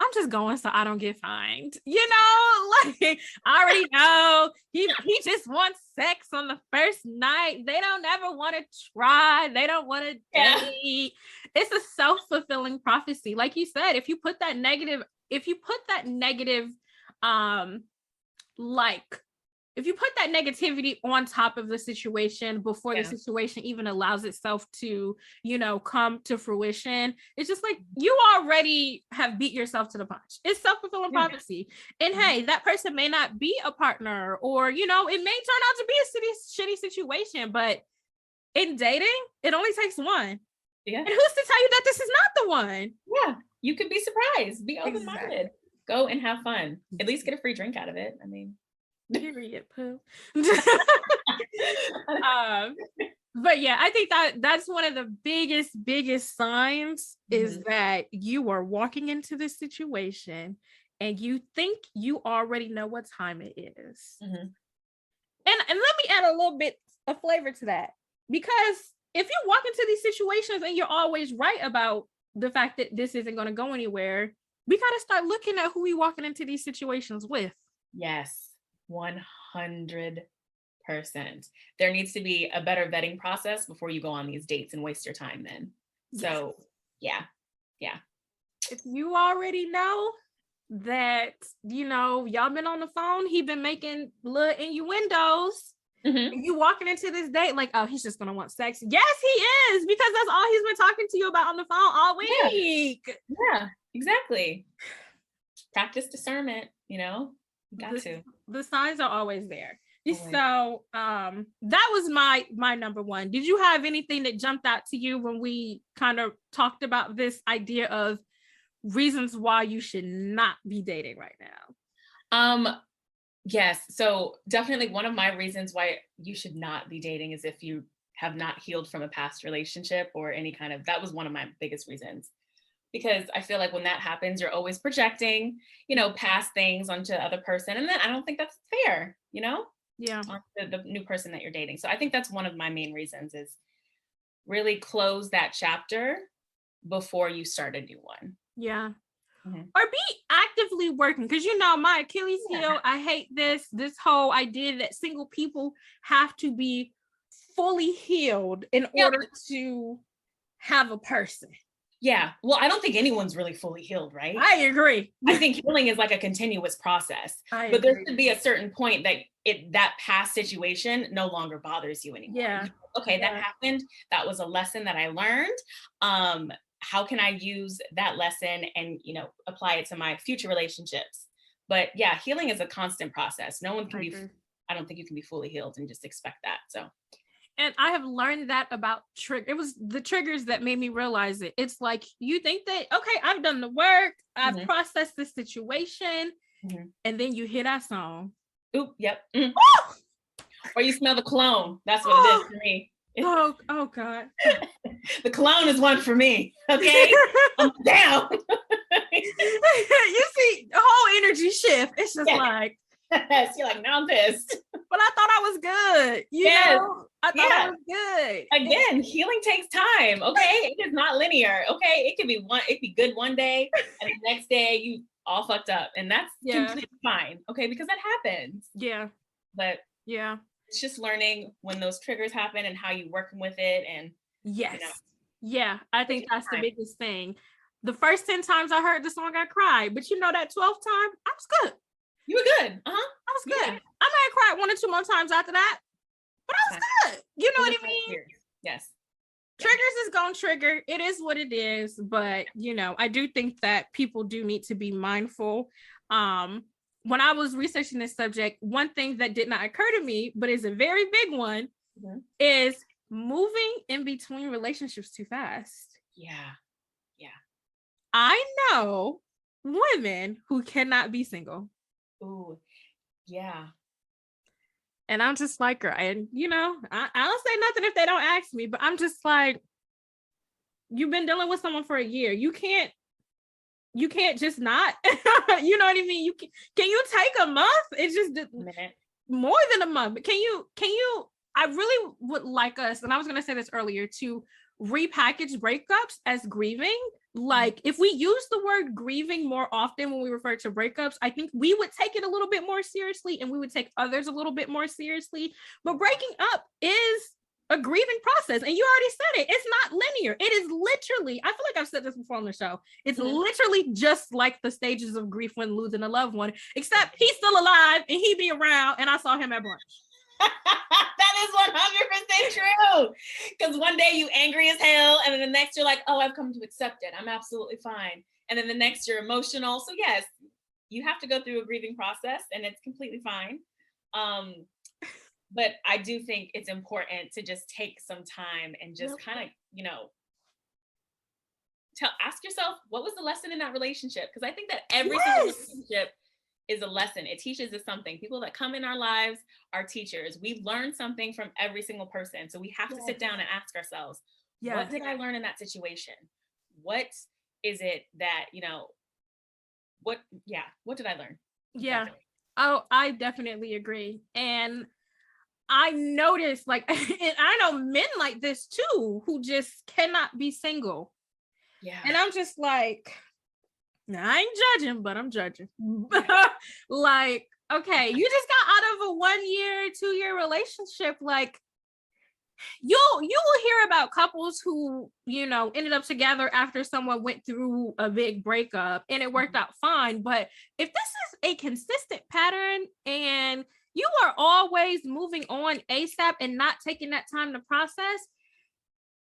I'm just going so I don't get fined. Like I already know he just wants sex on the first night. They don't ever want to try. They don't want to date. It's a self-fulfilling prophecy. Like you said, if you put that negative, if you put that negativity on top of the situation before the situation even allows itself to, come to fruition, it's just like you already have beat yourself to the punch. It's self-fulfilling prophecy. And hey, that person may not be a partner, or, it may turn out to be a shitty situation, but in dating, it only takes one. Yeah. And who's to tell you that this is not the one? Yeah. You could be surprised. Be open-minded. Exactly. Go and have fun. At least get a free drink out of it. I mean, period, poo. But yeah, I think that's one of the biggest signs is that you are walking into this situation and you think you already know what time it is. And let me add a little bit of flavor to that, because if you walk into these situations and you're always right about the fact that this isn't going to go anywhere, we got to start looking at who we walking into these situations with. Yes. 100%. There needs to be a better vetting process before you go on these dates and waste your time then. So yeah. If you already know that, y'all been on the phone, he been making little innuendos. You walking into this date like, oh, he's just gonna want sex. Yes, he is, because that's all he's been talking to you about on the phone all week. Yeah, exactly. Practice discernment, got to. The signs are always there. So that was my number one. Did you have anything that jumped out to you when we kind of talked about this idea of reasons why you should not be dating right now? Yes. So definitely one of my reasons why you should not be dating is if you have not healed from a past relationship or any kind of, that was one of my biggest reasons. Because I feel like when that happens, you're always projecting, past things onto the other person. And then I don't think that's fair, Yeah. On the new person that you're dating. So I think that's one of my main reasons, is really close that chapter before you start a new one. Yeah. Or be actively working, because my Achilles heel, I hate this whole idea that single people have to be fully healed in order to have a person. Yeah. Well, I don't think anyone's really fully healed, right? I agree. I think healing is like a continuous process. But there should be a certain point that that past situation no longer bothers you anymore. Yeah. Okay, that happened. That was a lesson that I learned. How can I use that lesson and, apply it to my future relationships? But yeah, healing is a constant process. No one can I don't think you can be fully healed and just expect that. So. And I have learned that about it was the triggers that made me realize it. It's like, you think that, okay, I've done the work, I've processed the situation, and then you hear that song. Oop, yep. Or you smell the cologne. That's what it is for me. Oh God. The cologne is one for me. Okay. I'm down. You see the whole energy shift. It's just like, yes, you're like, now I'm pissed. But I thought I was good. I thought I was good. Again, healing takes time. Okay. It is not linear. Okay. It could be good one day, and the next day you all fucked up. And that's completely fine. Okay. Because that happens. Yeah. But it's just learning when those triggers happen and how you work with it. And yeah, I think that's the biggest thing. The first 10 times I heard the song, I cried, but that 12th time, I was good. You were good. I was good. I may have cried 1 or 2 more times after that, but I was good. You know what I mean? Yes. Triggers is gonna trigger. It is what it is. But I do think that people do need to be mindful. When I was researching this subject, one thing that did not occur to me, but is a very big one, is moving in between relationships too fast. Yeah. I know women who cannot be single. Ooh, yeah. And I'm just like, and I don't say nothing if they don't ask me, but I'm just like, you've been dealing with someone for a year. You can't just not, you know what I mean? Can you take a month? It's just a minute. More than a month. But can you, I really would like us, and I was going to say this earlier, to repackage breakups as grieving. Like, if we use the word grieving more often when we refer to breakups, I think we would take it a little bit more seriously, and we would take others a little bit more seriously. But breaking up is a grieving process, and you already said it. It's not linear. It is literally, I feel like I've said this before on the show, it's literally just like the stages of grief when losing a loved one, except he's still alive and he be around, and I saw him at brunch. That is 100% true. Because one day you angry as hell, and then the next you're like, oh, I've come to accept it. I'm absolutely fine. And then the next you're emotional. So yes, you have to go through a grieving process, and it's completely fine. But I do think it's important to just take some time and just kind of, ask yourself, what was the lesson in that relationship? Because I think that every single relationship is a lesson. It teaches us something. People that come in our lives are teachers. We learn something from every single person. So we have to sit down and ask ourselves, what did I learn in that situation? What is it that, what did I learn? Yeah. Exactly. Oh, I definitely agree. And I noticed, like, and I know men like this too, who just cannot be single. Yeah. And I'm just like, I ain't judging, but I'm judging. Like, Okay, you just got out of a 1 year, 2 year relationship. Like, you will hear about couples who, you know, ended up together after someone went through a big breakup and it worked out fine. But if this is a consistent pattern and you are always moving on ASAP and not taking that time to process,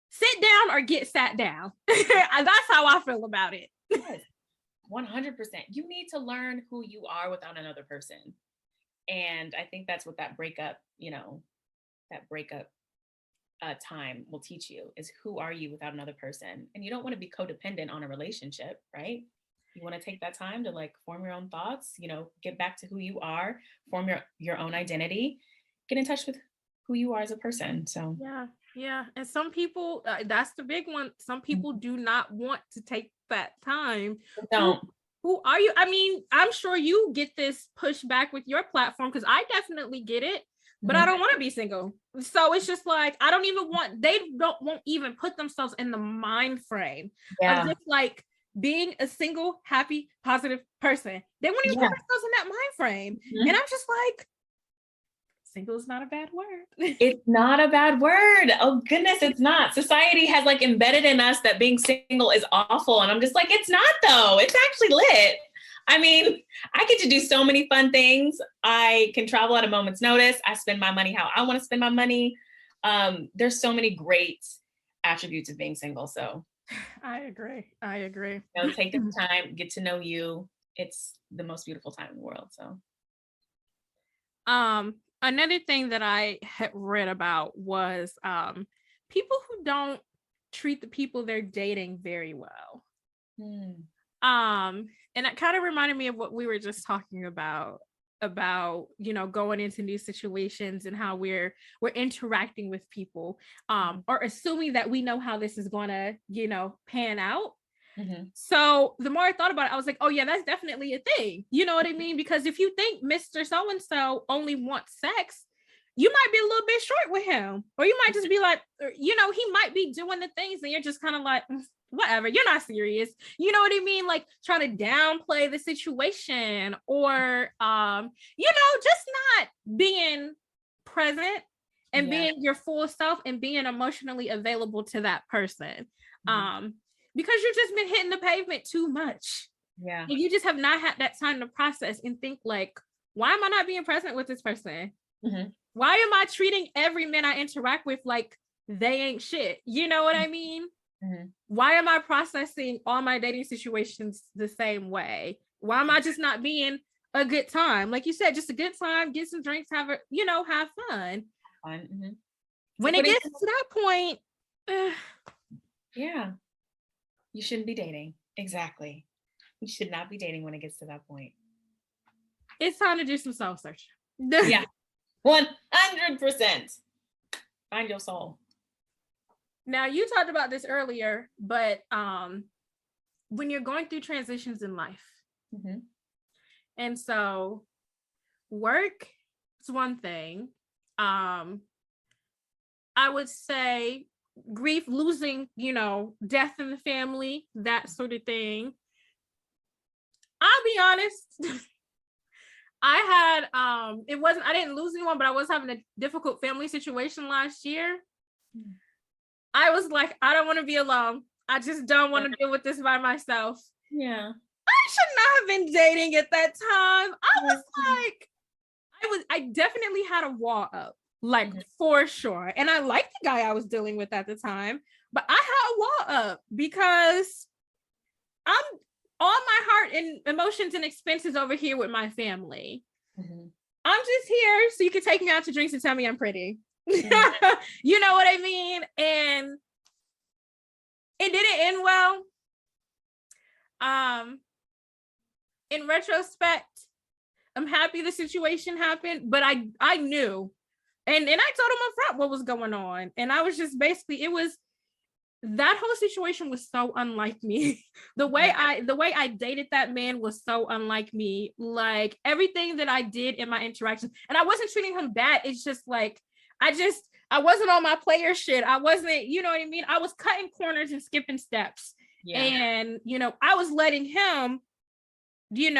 sit down or get sat down. That's how I feel about it. Yes, 100%. You need to learn who you are without another person. And I think that's what that breakup, you know, that breakup time will teach you, is who are you without another person. And you don't want to be codependent on a relationship, right? You want to take that time to like form your own thoughts, you know, get back to who you are, form your own identity, get in touch with who you are as a person. So yeah. And some people, that's the big one. Some people do not want to take that time. Don't. Who are you? I mean, I'm sure you get this pushback with your platform, because I definitely get it, but I don't want to be single. So it's just like, I don't even want, won't even put themselves in the mind frame of just like being a single, happy, positive person. They won't even put themselves in that mind frame. And I'm just like, single is not a bad word. It's not a bad word. Oh goodness, it's not. Society has like embedded in us that being single is awful. And I'm just like, it's not though. It's actually lit. I mean, I get to do so many fun things. I can travel at a moment's notice. I spend my money how I want to spend my money. There's so many great attributes of being single. So I agree. You know, take the time, get to know you. It's the most beautiful time in the world. So another thing that I had read about was people who don't treat the people they're dating very well. And it kind of reminded me of what we were just talking about, you know, going into new situations and how we're interacting with people, or assuming that we know how this is going to, you know, pan out. So the more I thought about it, I was like, oh yeah, that's definitely a thing. You know what I mean? Because if you think Mr. So-and-so only wants sex, you might be a little bit short with him, or you might just be like, you know, he might be doing the things and you're just kind of like, whatever, you're not serious. You know what I mean? Like trying to downplay the situation, or, you know, just not being present and being your full self and being emotionally available to that person. Because you've just been hitting the pavement too much. And you just have not had that time to process and think like, why am I not being present with this person? Why am I treating every man I interact with like they ain't shit? You know what I mean? Why am I processing all my dating situations the same way? Why am I just not being a good time? Like you said, just a good time, get some drinks, have fun. When it gets to that point, you shouldn't be dating. Exactly. You should not be dating when it gets to that point. It's time to do some soul searching. 100%. Find your soul. Now, you talked about this earlier, but when you're going through transitions in life, and so work is one thing. I would say grief, losing, you know, death in the family, that sort of thing. I'll be honest. I didn't lose anyone, but I was having a difficult family situation last year. I was like, I don't want to be alone. I just don't want to deal with this by myself. I should not have been dating at that time. I definitely had a wall up, like for sure. And I liked the guy I was dealing with at the time, but I had a wall up because I'm all my heart and emotions and expenses over here with my family. I'm just here so you can take me out to drinks and tell me I'm pretty. You know what I mean? And it didn't end well. In retrospect, I'm happy the situation happened, but I knew, and I told him up front what was going on. And I was just basically, that whole situation was so unlike me. The way I dated that man was so unlike me. Like everything that I did in my interactions, and I wasn't treating him bad. It's just like, I wasn't on my player shit. I wasn't, you know what I mean? I was cutting corners and skipping steps. And, you know, I was letting him lean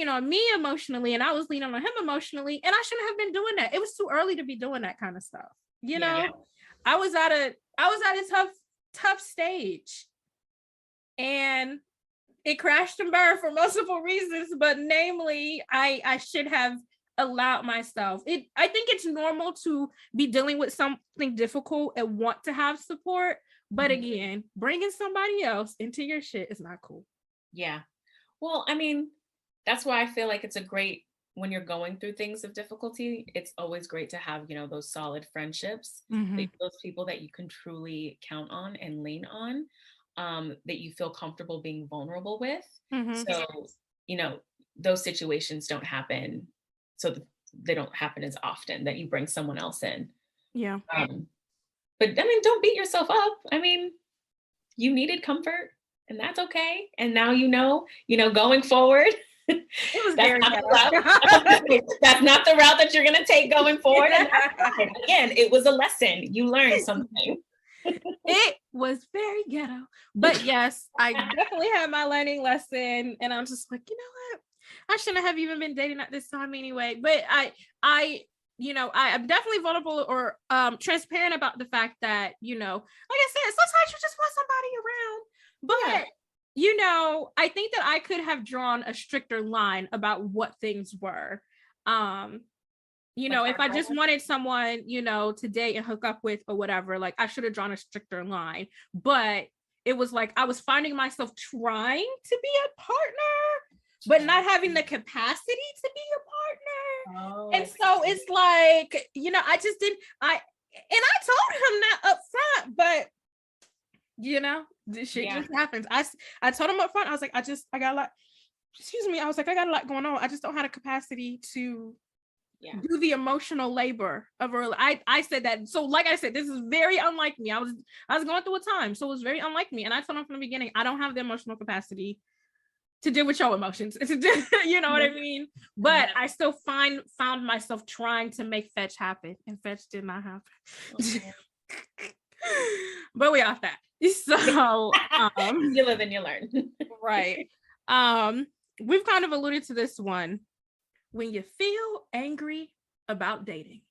on me emotionally, and I was leaning on him emotionally, and I shouldn't have been doing that. It was too early to be doing that kind of stuff. I was at a tough stage, and it crashed and burned for multiple reasons, but namely, I should have allowed myself. I think it's normal to be dealing with something difficult and want to have support, but again, bringing somebody else into your shit is not cool. Yeah. Well, I mean, that's why I feel like it's when you're going through things of difficulty, it's always great to have, those solid friendships, those people that you can truly count on and lean on, that you feel comfortable being vulnerable with. So, those situations don't happen. So they don't happen as often that you bring someone else in. Yeah. But I mean, don't beat yourself up. I mean, you needed comfort, and that's okay. And now going forward, it was that's not the route that you're going to take going forward. And again, it was a lesson. You learned something. It was very ghetto, but yes, I definitely had my learning lesson, and I'm just like, you know what? I shouldn't have even been dating at this time anyway. But I'm definitely vulnerable or transparent about the fact that, like I said, sometimes you just want somebody around. But I think that I could have drawn a stricter line about what things were. If I just wanted someone, to date and hook up with or whatever, like I should have drawn a stricter line. But it was like I was finding myself trying to be a partner, but not having the capacity to be a partner. And so it's like, I just didn't, I told him that up front, but this shit just happens. I told him up front, I was like, I got a lot, I was like, I got a lot going on. I just don't have the capacity to do the emotional labor of I said that. So like I said, this is very unlike me. I was going through a time, so it was very unlike me. And I told him from the beginning, I don't have the emotional capacity to deal with your emotions. You know what I mean? But I still found myself trying to make fetch happen, and fetch did not happen. But we off that. So you live and you learn. Right. We've kind of alluded to this one. When you feel angry about dating.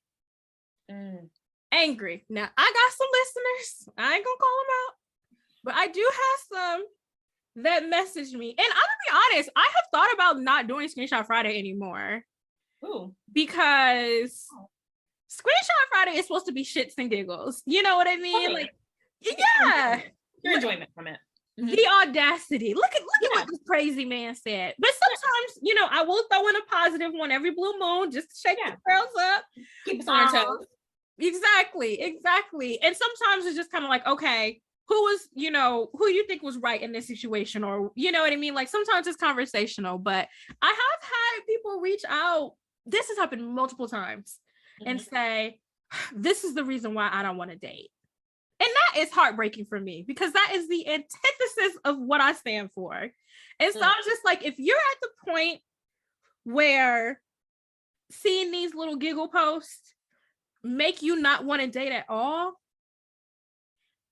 Angry. Now, I got some listeners. I ain't gonna call them out, but I do have some that messaged me. And I'm gonna be honest, I have thought about not doing Screenshot Friday anymore. Ooh. Because Screenshot Friday is supposed to be shits and giggles. You know what I mean? Okay. Like, yeah. Your enjoyment from it. The audacity. Look at what this crazy man said. But sometimes, I will throw in a positive one every blue moon just to shake the girls up. Keep us on our toes. Exactly. And sometimes it's just kind of like, okay, who you think was right in this situation? Or, you know what I mean? Like sometimes it's conversational, but I have had people reach out. This has happened multiple times and say, this is the reason why I don't want to date. And that is heartbreaking for me because that is the antithesis of what I stand for. And so I'm just like, if you're at the point where seeing these little giggle posts make you not want to date at all,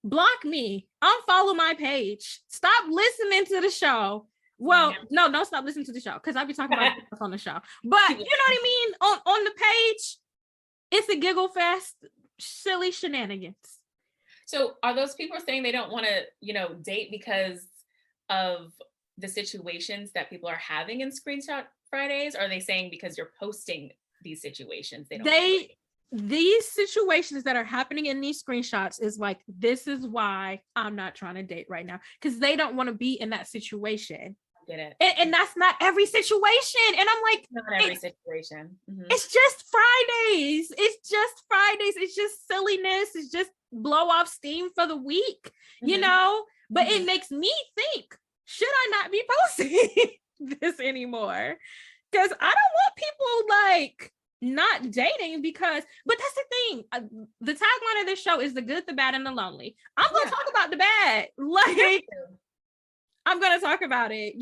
block me, unfollow my page, stop listening to the show. Well, no, don't stop listening to the show because I'll be talking about stuff on the show. But you know what I mean? On the page, it's a giggle fest, silly shenanigans. So are those people saying they don't want to, date because of the situations that people are having in Screenshot Fridays? Or are they saying because you're posting these situations, these situations that are happening in these screenshots is like, this is why I'm not trying to date right now. Because they don't want to be in that situation. Get it. And that's not every situation. And I'm like, not every situation. It's just Fridays. It's just silliness. It's just blow off steam for the week, but it makes me think, should I not be posting this anymore? Because I don't want people like not dating but that's the thing. The tagline of this show is the good, the bad, and the lonely. I'm going to talk about the bad. Like, I'm going to talk about it,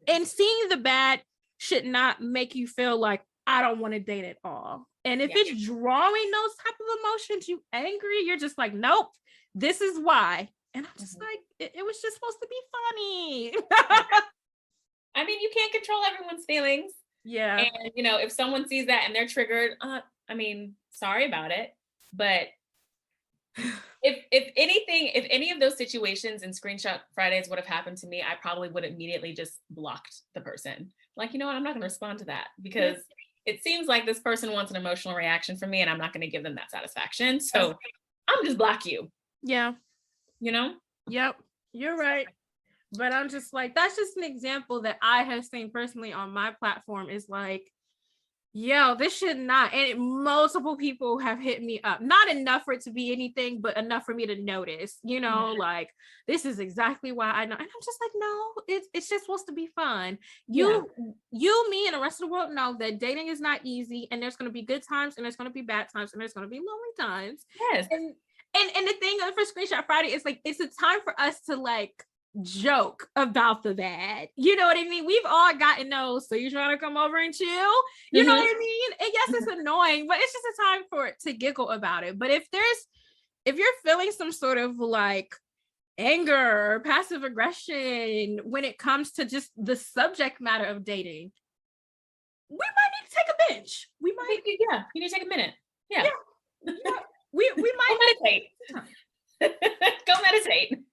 and seeing the bad should not make you feel like I don't want to date at all. And if it's drawing those type of emotions, you angry, you're just like, nope, this is why. And I'm just like, it was just supposed to be funny. I mean, you can't control everyone's feelings. Yeah. And, you know, if someone sees that and they're triggered, I mean, sorry about it. But if anything, if any of those situations and Screenshot Fridays would have happened to me, I probably would have immediately just blocked the person. Like, you know what? I'm not going to respond to that because it seems like this person wants an emotional reaction from me and I'm not going to give them that satisfaction. So I'm just block you. Yeah. You know? Yep. You're right. But I'm just like, that's just an example that I have seen personally on my platform is like, yo, this should not. And multiple people have hit me up. Not enough for it to be anything, but enough for me to notice, you know, like this is exactly why I know. And I'm just like, no, it's just supposed to be fun. You, me, and the rest of the world know that dating is not easy, and there's gonna be good times and there's gonna be bad times and there's gonna be lonely times. Yes. And the thing for Screenshot Friday is like it's a time for us to like joke about the bad. You know what I mean? We've all gotten those. So you trying to come over and chill? You know what I mean? And yes, it's annoying, but it's just a time for it to giggle about it. But if you're feeling some sort of like anger or passive aggression when it comes to just the subject matter of dating, we might need to take a bench. We might, you need to take a minute. Yeah. We might go meditate. Go meditate.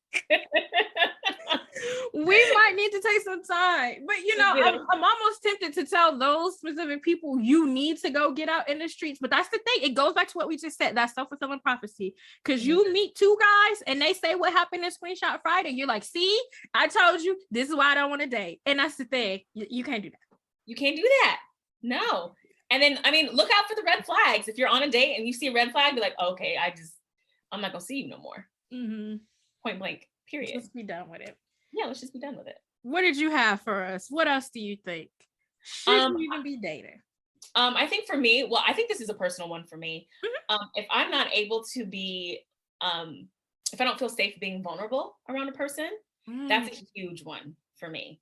We might need to take some time, but you know, I'm almost tempted to tell those specific people you need to go get out in the streets. But that's the thing, it goes back to what we just said, that self-fulfilling prophecy. Because you meet two guys and they say what happened in Screenshot Friday, you're like, see, I told you this is why I don't want to date. And that's the thing, you can't do that. You can't do that. No. And then, I mean, look out for the red flags. If you're on a date and you see a red flag, be like, okay, I'm not gonna see you no more. Point blank, period. Let's be done with it. Yeah, let's just be done with it. What did you have for us? What else do you think? Should you even be dating? I think for me, well, I think this is a personal one for me. If I'm not able to be, if I don't feel safe being vulnerable around a person, that's a huge one for me.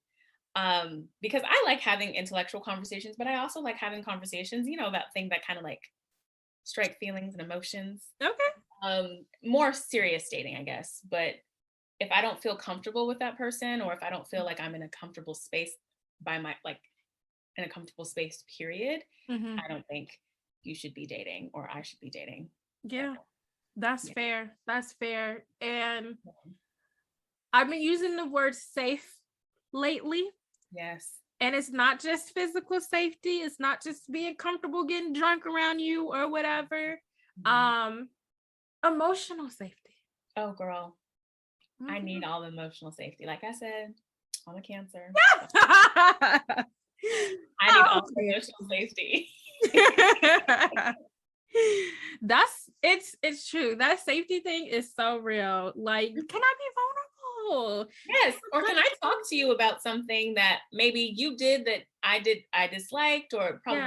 Because I like having intellectual conversations, but I also like having conversations, you know, about things that kind of like strike feelings and emotions. Okay. More serious dating, I guess. But if I don't feel comfortable with that person, or if I don't feel like I'm in a comfortable space in a comfortable space, period, I don't think you should be dating or I should be dating. Yeah, that's fair. That's fair. And I've been using the word safe lately. Yes. And it's not just physical safety. It's not just being comfortable getting drunk around you or whatever. Emotional safety. Oh, girl. I need all the emotional safety. Like I said, I'm a Cancer. I need all the emotional safety. It's true. That safety thing is so real. Like, can I be vulnerable? Yes. Or can I talk to you about something that maybe you did that I disliked, or probably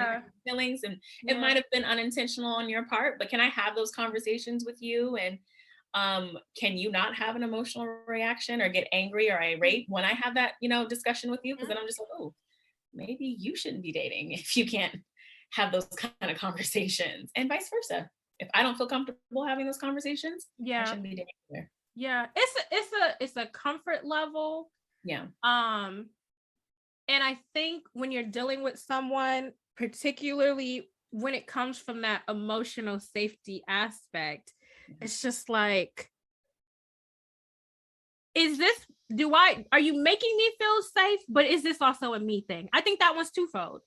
feelings, and it might have been unintentional on your part, but can I have those conversations with you? And can you not have an emotional reaction or get angry or irate when I have that, you know, discussion with you? Because then I'm just like, oh, maybe you shouldn't be dating if you can't have those kind of conversations, and vice versa. If I don't feel comfortable having those conversations, I shouldn't be dating either. Yeah, it's a comfort level. Yeah. And I think when you're dealing with someone, particularly when it comes from that emotional safety aspect, it's just like, are you making me feel safe? But is this also a me thing? I think that one's twofold.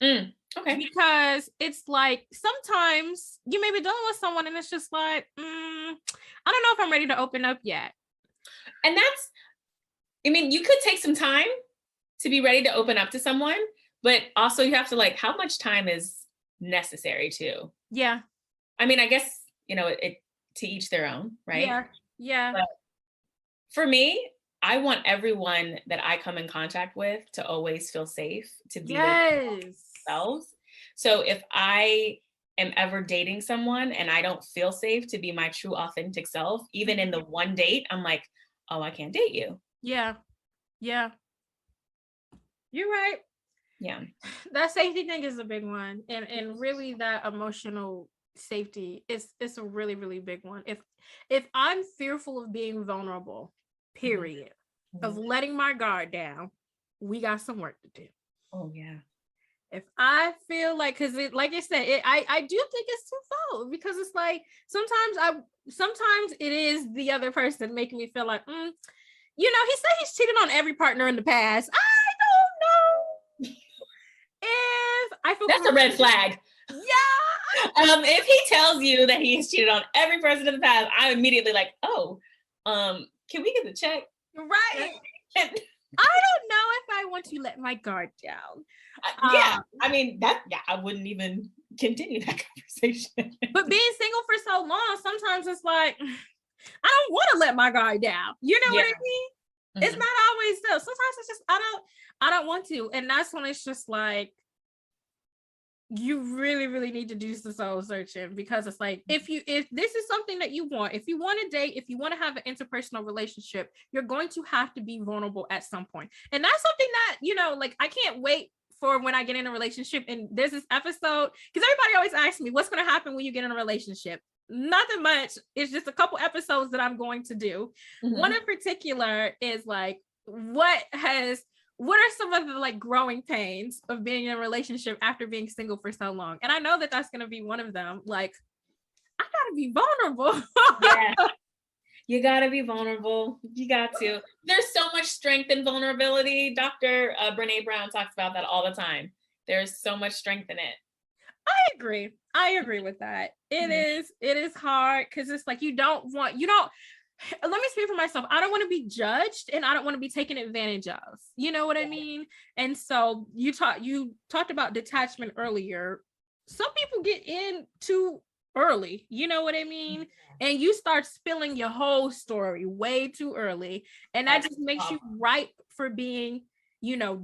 Okay. Because it's like sometimes you may be dealing with someone and it's just like, I don't know if I'm ready to open up yet. And I mean, you could take some time to be ready to open up to someone, but also you have to, like, how much time is necessary too? Yeah. I mean, I guess, you know, it to each their own, right? Yeah. But for me, I want everyone that I come in contact with to always feel safe, to be themselves. So if I am ever dating someone and I don't feel safe to be my true authentic self, even in the one date, I'm like, oh, I can't date you. Yeah. You're right. Yeah. That safety thing is a big one. And really that emotional safety it's a really, really big one. If I'm fearful of being vulnerable, period, of letting my guard down, we got some work to do. Oh yeah. If I feel like, because it, like I said, I do think it's twofold, because it's like sometimes it is the other person making me feel like, he said he's cheated on every partner in the past. I don't know if I feel that's a red flag. Yeah. If he tells you that he's cheated on every person in the past, I'm immediately like, oh, can we get the check? Right. I don't know if I want to let my guard down. I mean, I wouldn't even continue that conversation. But being single for so long, sometimes it's like, I don't want to let my guard down. You know what I mean? Mm-hmm. It's not always though. Sometimes it's just, I don't want to. And that's when it's just like, you really, really need to do some soul searching, because it's like, if this is something that you want, if you want to date, if you want to have an interpersonal relationship, you're going to have to be vulnerable at some point. And that's something that, like, I can't wait for when I get in a relationship. And there's this episode, because everybody always asks me, what's going to happen when you get in a relationship? Nothing much. It's just a couple episodes that I'm going to do. Mm-hmm. One in particular is like, what are some of the like growing pains of being in a relationship after being single for so long? And I know that that's going to be one of them. Like, I gotta be vulnerable. Yeah. You gotta be vulnerable. You got to. There's so much strength in vulnerability. Dr. Brene Brown talks about that all the time. There's so much strength in it. I agree with that. It is hard, because it's like, let me speak for myself. I don't want to be judged, and I don't want to be taken advantage of. You know what I mean? And so you talked about detachment earlier. Some people get in too early. You know what I mean? And you start spilling your whole story way too early. And that just makes you ripe for being,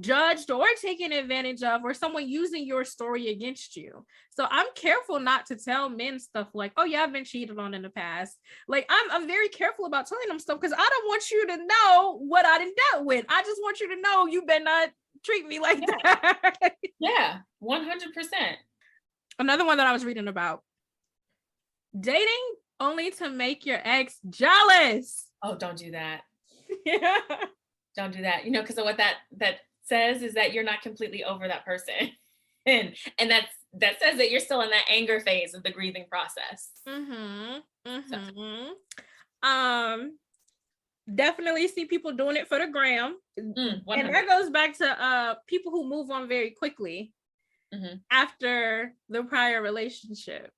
judged or taken advantage of, or someone using your story against you. So I'm careful not to tell men stuff like, oh yeah, I've been cheated on in the past. Like, I'm very careful about telling them stuff, because I don't want you to know what I done dealt with. I just want you to know you better not treat me like that. Yeah, 100%. Another one that I was reading about, dating only to make your ex jealous. Oh, don't do that. Yeah. Don't do that. Because of what that says is that you're not completely over that person. And that says that you're still in that anger phase of the grieving process. Definitely see people doing it for the gram. And that goes back to people who move on very quickly after the prior relationship.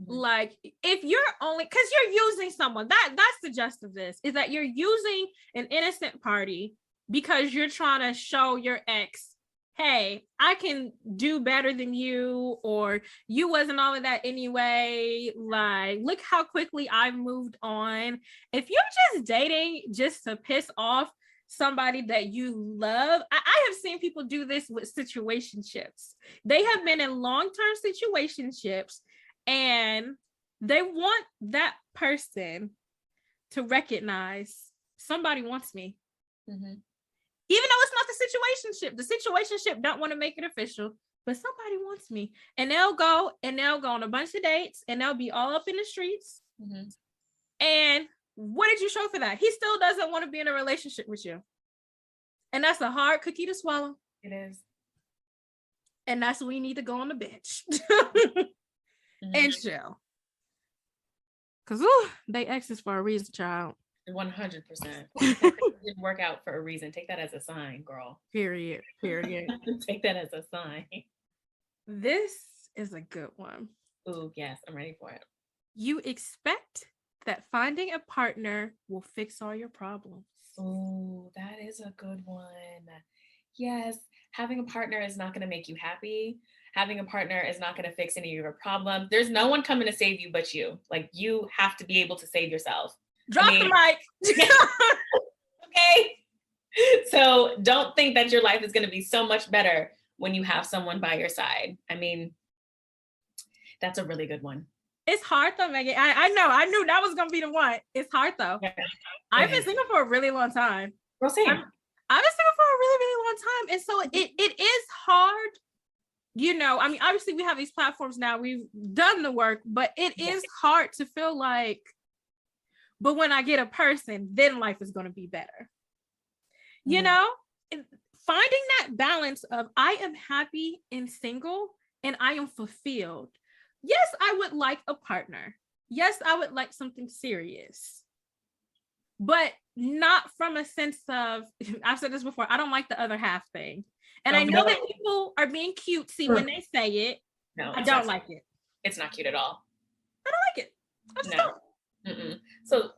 Like, if you're only, because you're using someone, that's the gist of this, is that you're using an innocent party because you're trying to show your ex, hey, I can do better than you, or you wasn't all of that anyway. Like, look how quickly I've moved on. If you're just dating just to piss off somebody that you love, I have seen people do this with situationships. They have been in long-term situationships, and they want that person to recognize somebody wants me. Even though it's not the situationship don't want to make it official, but somebody wants me. And they'll go on a bunch of dates, and they'll be all up in the streets. And what did you show for that? He still doesn't want to be in a relationship with you. And that's a hard cookie to swallow. It is. And that's when you need to go on the bench. And chill. Because they exes for a reason, child. 100%. It didn't work out for a reason. Take that as a sign, girl. Period. Take that as a sign. This is a good one. Ooh, yes, I'm ready for it. You expect that finding a partner will fix all your problems. Ooh, that is a good one. Yes, having a partner is not going to make you happy. Having a partner is not going to fix any of your problems. There's no one coming to save you but you. Like, you have to be able to save yourself. Drop the mic. Okay. So don't think that your life is going to be so much better when you have someone by your side. I mean, that's a really good one. It's hard though, Megan. I know. I knew that was going to be the one. It's hard though. Yeah. I've been single for a really long time. Well, same. I've been single for a really, really long time. And so it is hard. I mean, obviously we have these platforms now. We've done the work, but it is hard to feel like, but when I get a person, then life is going to be better. finding that balance of I am happy and single and I am fulfilled. Yes, I would like a partner. Yes, I would like something serious, but not from a sense of, I've said this before, I don't like the other half thing. And I know that people are being cutesy when they say it. No, I don't like it. It's not cute at all. I don't like it. I just don't. So,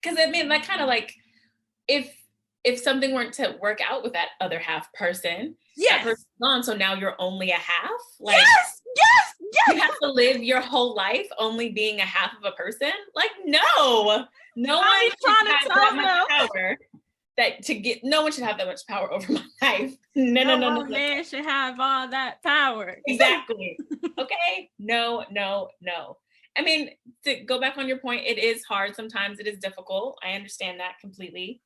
because I mean, like, kind of like, if something weren't to work out with that other half person, that person's gone, so now you're only a half. Like, yes. You have to live your whole life only being a half of a person. Like, no one should have that much power. No one should have that much power over my life. No man should have all that power. Exactly. Okay. No. I mean, to go back on your point, it is hard. Sometimes it is difficult. I understand that completely.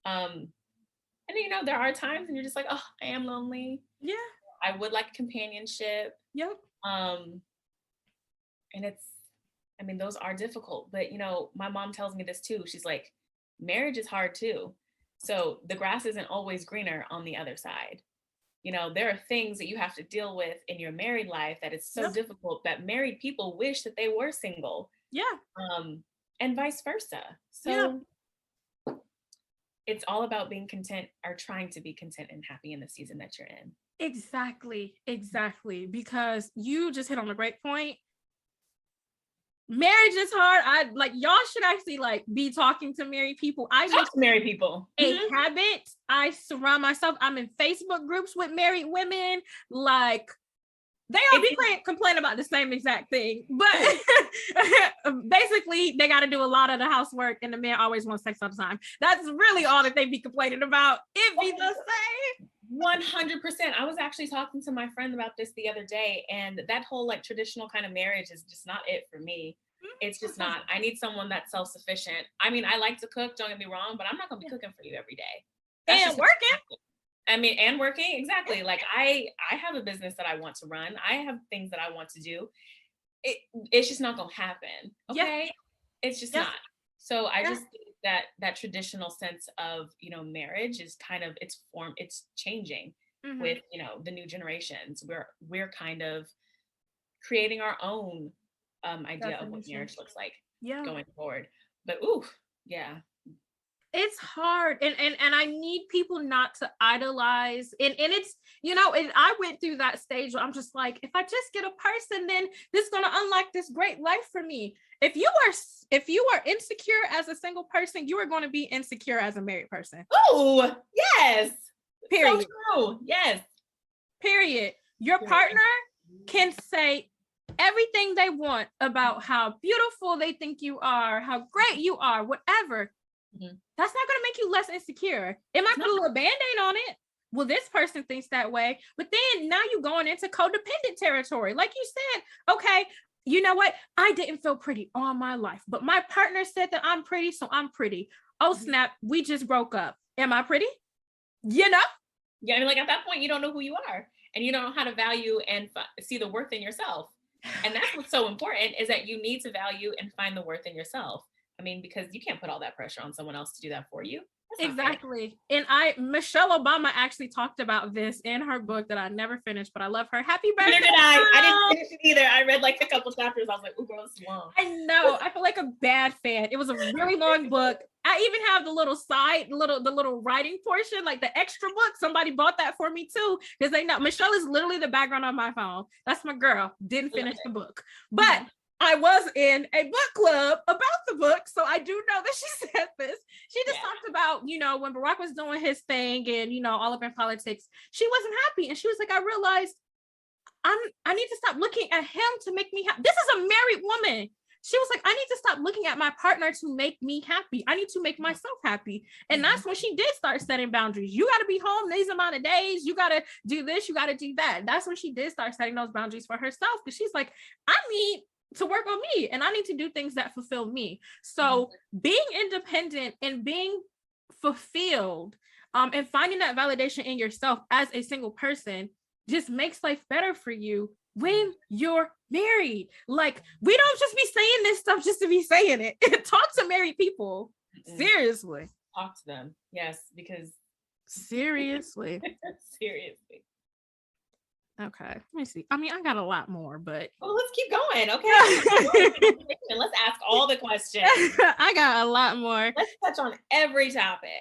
And there are times when you're just like, oh, I am lonely. Yeah. I would like companionship. Yep. And those are difficult, but my mom tells me this too. She's like, marriage is hard too. So the grass isn't always greener on the other side. There are things that you have to deal with in your married life that is so difficult that married people wish that they were single. Yeah. And vice versa. So it's all about being content or trying to be content and happy in the season that you're in. Exactly. Because you just hit on a great point. Marriage is hard. Y'all should actually be talking to married people. I talk to married people. A habit. I surround myself. I'm in Facebook groups with married women. They all be complain about the same exact thing, but basically they got to do a lot of the housework, and the man always wants sex all the time. That's really all that they be complaining about. It be the same. 100%. I was actually talking to my friend about this the other day, and that whole traditional kind of marriage is just not it for me. It's just not. I need someone that's self-sufficient. I mean, I like to cook, don't get me wrong, but I'm not gonna be cooking for you every day. And working. And working, exactly. I have a business that I want to run. I have things that I want to do. It's just not gonna happen. Okay. Yeah. It's just not. So I just think that traditional sense of, marriage is kind of it's changing with, the new generations. We're kind of creating our own idea of what marriage looks like going forward. But it's hard, and I need people not to idolize, and it's and I went through that stage where I'm just like, if I just get a person, then this is going to unlock this great life for me. If you are insecure as a single person, you are going to be insecure as a married person. Oh yes, period. So true. Yes, period. Your partner can say everything they want about how beautiful they think you are, how great you are, whatever. That's not going to make you less insecure. It might put a little band-aid on it. Well, this person thinks that way, but then now you're going into codependent territory. Like you said, okay, you know what? I didn't feel pretty all my life, but my partner said that I'm pretty, so I'm pretty. Oh, snap. We just broke up. Am I pretty? Yeah, at that point, you don't know who you are, and you don't know how to value and see the worth in yourself. And that's what's so important, is that you need to value and find the worth in yourself. I mean, because you can't put all that pressure on someone else to do that for you. Exactly. And Michelle Obama actually talked about this in her book that I never finished, but I love her. Happy birthday. Neither did I didn't finish it either. I read a couple chapters. I was like, ooh, girl, it's long. I know. I feel like a bad fan. It was a really long book. I even have the little writing portion, the extra book. Somebody bought that for me too, because they know Michelle is literally the background on my phone. That's my girl. Didn't finish the book, but I was in a book club about the book, so I do know that she said this. She just talked about, when Barack was doing his thing and, all up in politics, she wasn't happy. And she was like, I realized I need to stop looking at him to make me happy. This is a married woman. She was like, I need to stop looking at my partner to make me happy. I need to make myself happy. And that's when she did start setting boundaries. You got to be home these amount of days. You got to do this. You got to do that. That's when she did start setting those boundaries for herself, because she's like, I need to work on me, and I need to do things that fulfill me. So being independent and being fulfilled, and finding that validation in yourself as a single person just makes life better for you when you're married. We don't just be saying this stuff just to be saying it. Talk to married people. Seriously. Talk to them. Yes, because Seriously. Seriously. Okay, let me see. I mean, I got a lot more, but well, let's keep going. Okay. Let's ask all the questions. I got a lot more. Let's touch on every topic.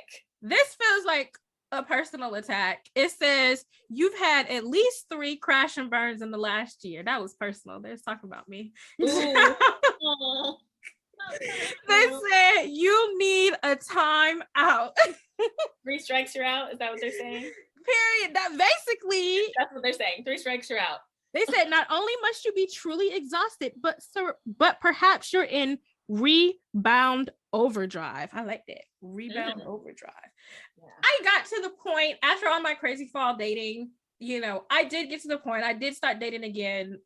This feels like a personal attack. It says you've had at least 3 crash and burns in the last year. That was personal. They're talking about me. They said you need a time out. 3 strikes, you're out. Is that what they're saying? Period. That's what they're saying. 3 strikes, you're out. They said not only must you be truly exhausted, but perhaps you're in rebound overdrive. I like that. Rebound overdrive. Yeah. I got to the point after all my crazy fall dating, I did get to the point. I did start dating again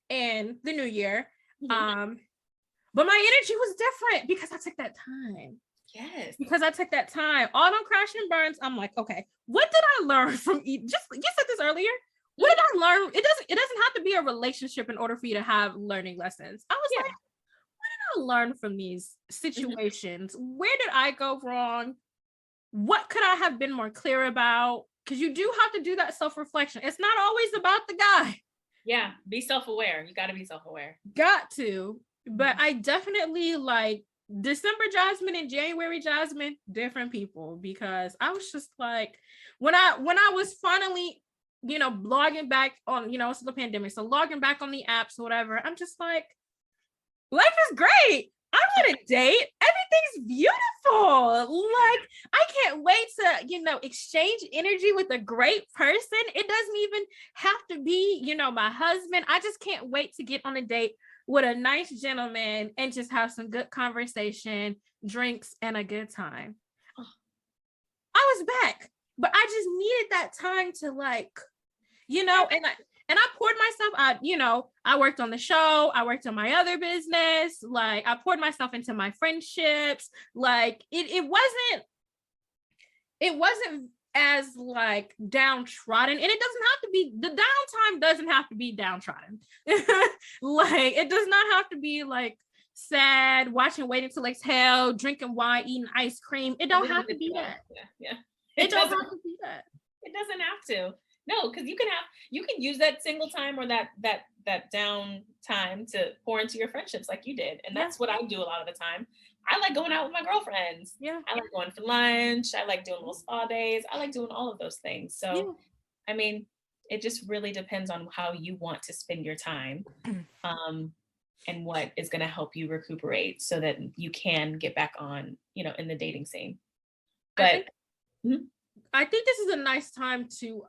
in the new year. But my energy was different because I took that time. Yes. Because I took that time. All them crash and burns, I'm like, okay, what did I learn from you said this earlier. What did I learn? It doesn't have to be a relationship in order for you to have learning lessons. I was like, what did I learn from these situations? Where did I go wrong? What could I have been more clear about? Because you do have to do that self-reflection. It's not always about the guy. Yeah, be self-aware. You got to be self-aware. Got to. But I definitely like December Jazmine and January Jazmine, different people, because I was just like, when I was finally, logging back on, it's the pandemic, so logging back on the apps or whatever, I'm just like, life is great. I'm on a date. Everything's beautiful. Like, I can't wait to, exchange energy with a great person. It doesn't even have to be, my husband. I just can't wait to get on a date with a nice gentleman and just have some good conversation, drinks, and a good time. I was back, but I just needed that time to and I poured myself out, I worked on the show, I worked on my other business, like I poured myself into my friendships. Like it wasn't as like downtrodden, and it doesn't have to be, the downtime doesn't have to be downtrodden. Like it does not have to be like sad, watching Waiting to Exhale, drinking wine, eating ice cream. It don't have to be that. Yeah. It doesn't have to be that. It doesn't have to. No, because you can use that single time or that down time to pour into your friendships like you did. And that's what I do a lot of the time. I like going out with my girlfriends. Yeah. I like going for lunch. I like doing little spa days. I like doing all of those things. So, I mean, it just really depends on how you want to spend your time, and what is going to help you recuperate so that you can get back on, in the dating scene. But I think this is a nice time to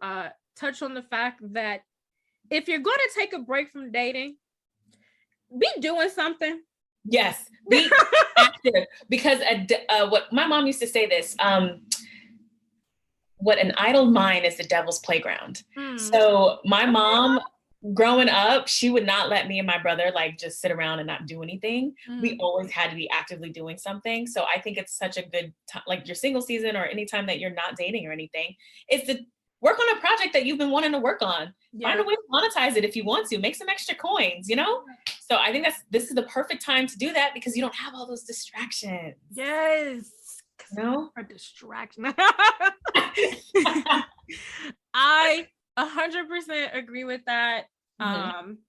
touch on the fact that if you're going to take a break from dating, be doing something. Yes, be active. Because what my mom used to say this, what an idle mind is the devil's playground. So my mom, growing up, she would not let me and my brother like just sit around and not do anything. We always had to be actively doing something. So I think it's such a good time, like your single season or anytime that you're not dating or anything, is to work on a project that you've been wanting to work on. Find a way to monetize it if you want to, make some extra coins, So I think this is the perfect time to do that because you don't have all those distractions. Yes. No? A distraction. I 100% agree with that.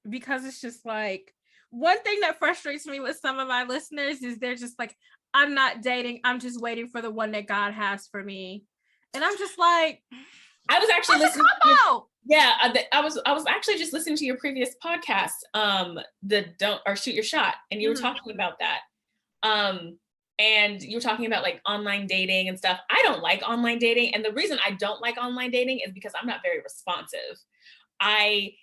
Because it's just like, one thing that frustrates me with some of my listeners is they're just like, I'm not dating, I'm just waiting for the one that God has for me. And I'm just like, I was actually listening. I was actually just listening to your previous podcast, the Don't or Shoot Your Shot, and you were talking about that. And you were talking about like online dating and stuff. I don't like online dating, and the reason I don't like online dating is because I'm not very responsive. I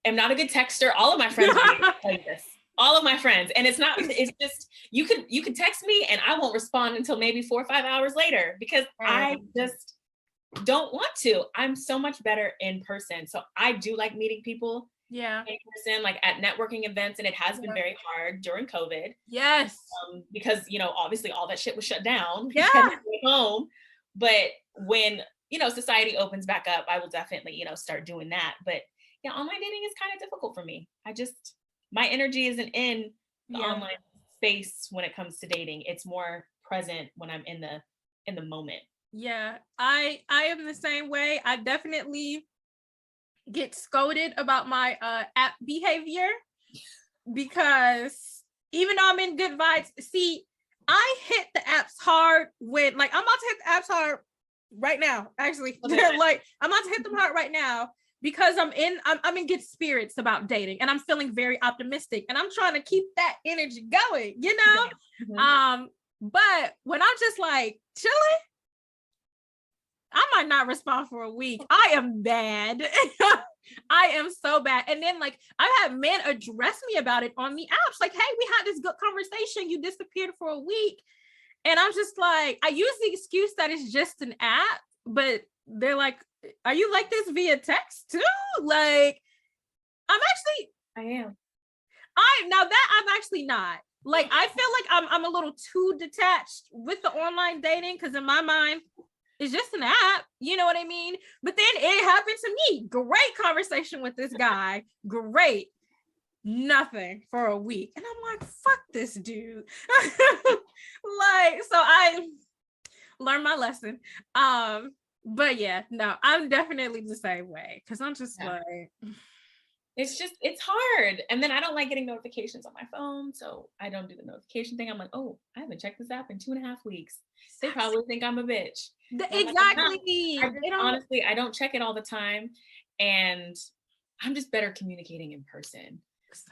am not a good texter. All of my friends tell you this. All of my friends, and it's just you could text me and I won't respond until maybe 4 or 5 hours later because I just don't want to. I'm so much better in person. So I do like meeting people in person, like at networking events. And it has been very hard during COVID. Yes. Because, obviously all that shit was shut down. Yeah. Home. But when, society opens back up, I will definitely, start doing that. But yeah, online dating is kind of difficult for me. My energy isn't in the online space when it comes to dating. It's more present when I'm in the moment. Yeah, I am the same way. I definitely get scolded about my app behavior because even though I'm in good vibes, see, I hit the apps hard when like I'm about to hit the apps hard right now. Actually, Okay. like I'm about to hit them hard right now because I'm in good spirits about dating and I'm feeling very optimistic and I'm trying to keep that energy going, you know? But when I'm just like chilling, I might not respond for a week. I am bad. I am so bad. And then like I've had men address me about it on the apps. Like, hey, we had this good conversation. You disappeared for a week. And I'm just like, I use the excuse that it's just an app, but they're like, are you like this via text too? Like, I am. now that I'm actually not. Like, I feel like I'm a little too detached with the online dating because in my mind, it's just an app, you know what I mean? But then it happened to me. Great conversation with this guy. Great. Nothing for a week. And I'm like, fuck this dude. Like, so I learned my lesson. But yeah, no, I'm definitely the same way. Cause I'm just like it's hard. And then I don't like getting notifications on my phone. So I don't do the notification thing. I'm like, oh, I haven't checked this app in 2.5 weeks. They probably think I'm a bitch. exactly. Like, honestly, I don't check it all the time. And I'm just better communicating in person.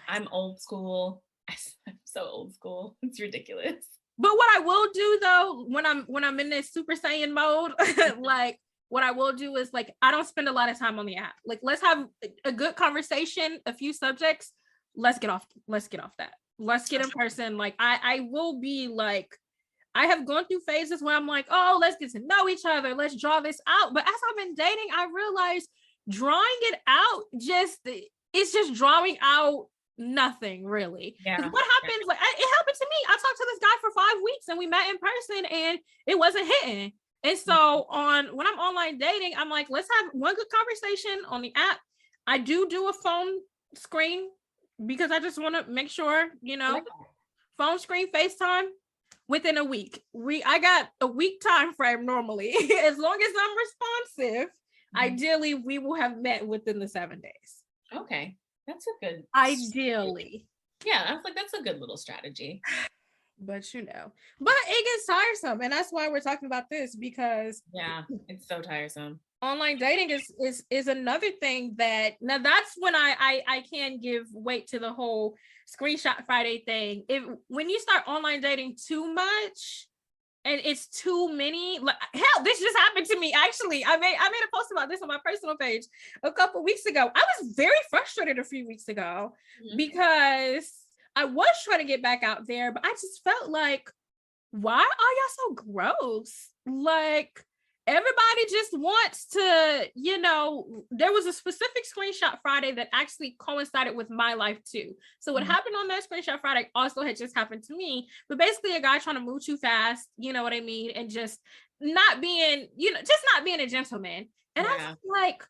I'm old school. I'm so old school. It's ridiculous. But what I will do though, when I'm in this Super Saiyan mode, like what I will do is like I don't spend a lot of time on the app. Like let's have a good conversation, a few subjects. Let's get off that. Let's get in person. Like I will be like I have gone through phases where I'm like, oh, let's get to know each other. Let's draw this out. But as I've been dating, I realized drawing it out it's just drawing out nothing really. Yeah. What happens, like it happened to me. I talked to this guy for 5 weeks and we met in person and it wasn't hitting. And so when I'm online dating, I'm like, let's have one good conversation on the app. I do a phone screen because I just want to make sure, you know, phone screen, FaceTime within a week. I got a week time frame normally. As long as I'm responsive, ideally we will have met within the 7 days. Okay. That's a good ideally. Yeah, that's a good little strategy. But you know, but it gets tiresome, and that's why we're talking about this because it's so tiresome. Online dating is another thing that now that's when I can give weight to the whole screenshot Friday thing. When you start online dating too much and it's too many, like hell, this just happened to me actually. I made a post about this on my personal page a couple weeks ago. I was very frustrated a few weeks ago because I was trying to get back out there, but I just felt like, why are y'all so gross? Like everybody just wants to, you know, there was a specific screenshot Friday that actually coincided with my life too. So what happened on that screenshot Friday also had just happened to me, but basically a guy trying to move too fast, you know what I mean? And just not being, just not being a gentleman. And I was like,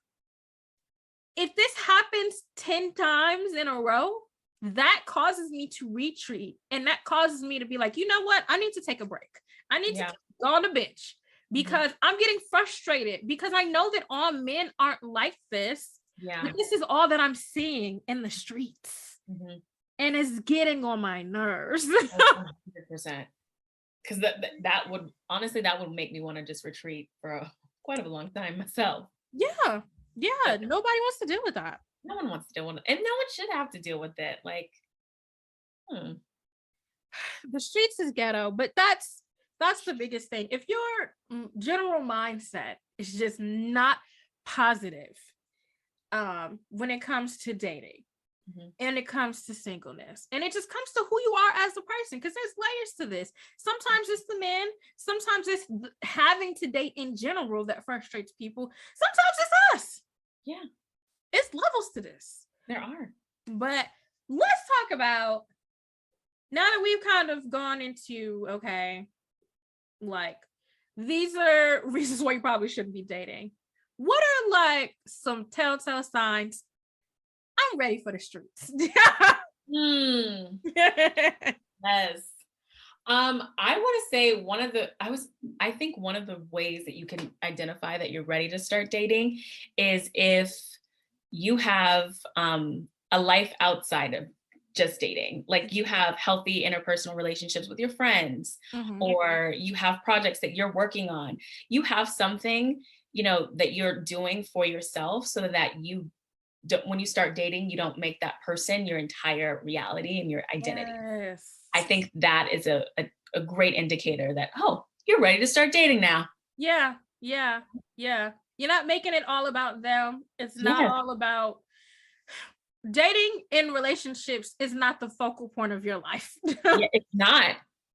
if this happens 10 times in a row, that causes me to retreat. And that causes me to be like, you know what? I need to take a break. I need to go on the bench. Because I'm getting frustrated because I know that all men aren't like this. Yeah. But this is all that I'm seeing in the streets. And it's getting on my nerves. 100%. Because that would honestly, that would make me want to just retreat for quite a long time myself. Yeah. Yeah. Nobody wants to deal with that. No one wants to deal with it. And no one should have to deal with it. Like, the streets is ghetto, but that's the biggest thing. If your general mindset is just not positive when it comes to dating and it comes to singleness and it just comes to who you are as a person, because there's layers to this. Sometimes it's the men, sometimes it's having to date in general that frustrates people, sometimes it's us. Yeah, it's levels to this. There are. But let's talk about, now that we've kind of gone into, okay, like these are reasons why you probably shouldn't be dating, what are like some telltale signs I'm ready for the streets? Yes. I want to say I think one of the ways that you can identify that you're ready to start dating is if you have a life outside of just dating. Like you have healthy interpersonal relationships with your friends, or you have projects that you're working on. You have something, that you're doing for yourself so that you don't, when you start dating, you don't make that person your entire reality and your identity. Yes. I think that is a great indicator that, oh, you're ready to start dating now. Yeah. You're not making it all about them. It's not all about dating. In relationships is not the focal point of your life. Yeah,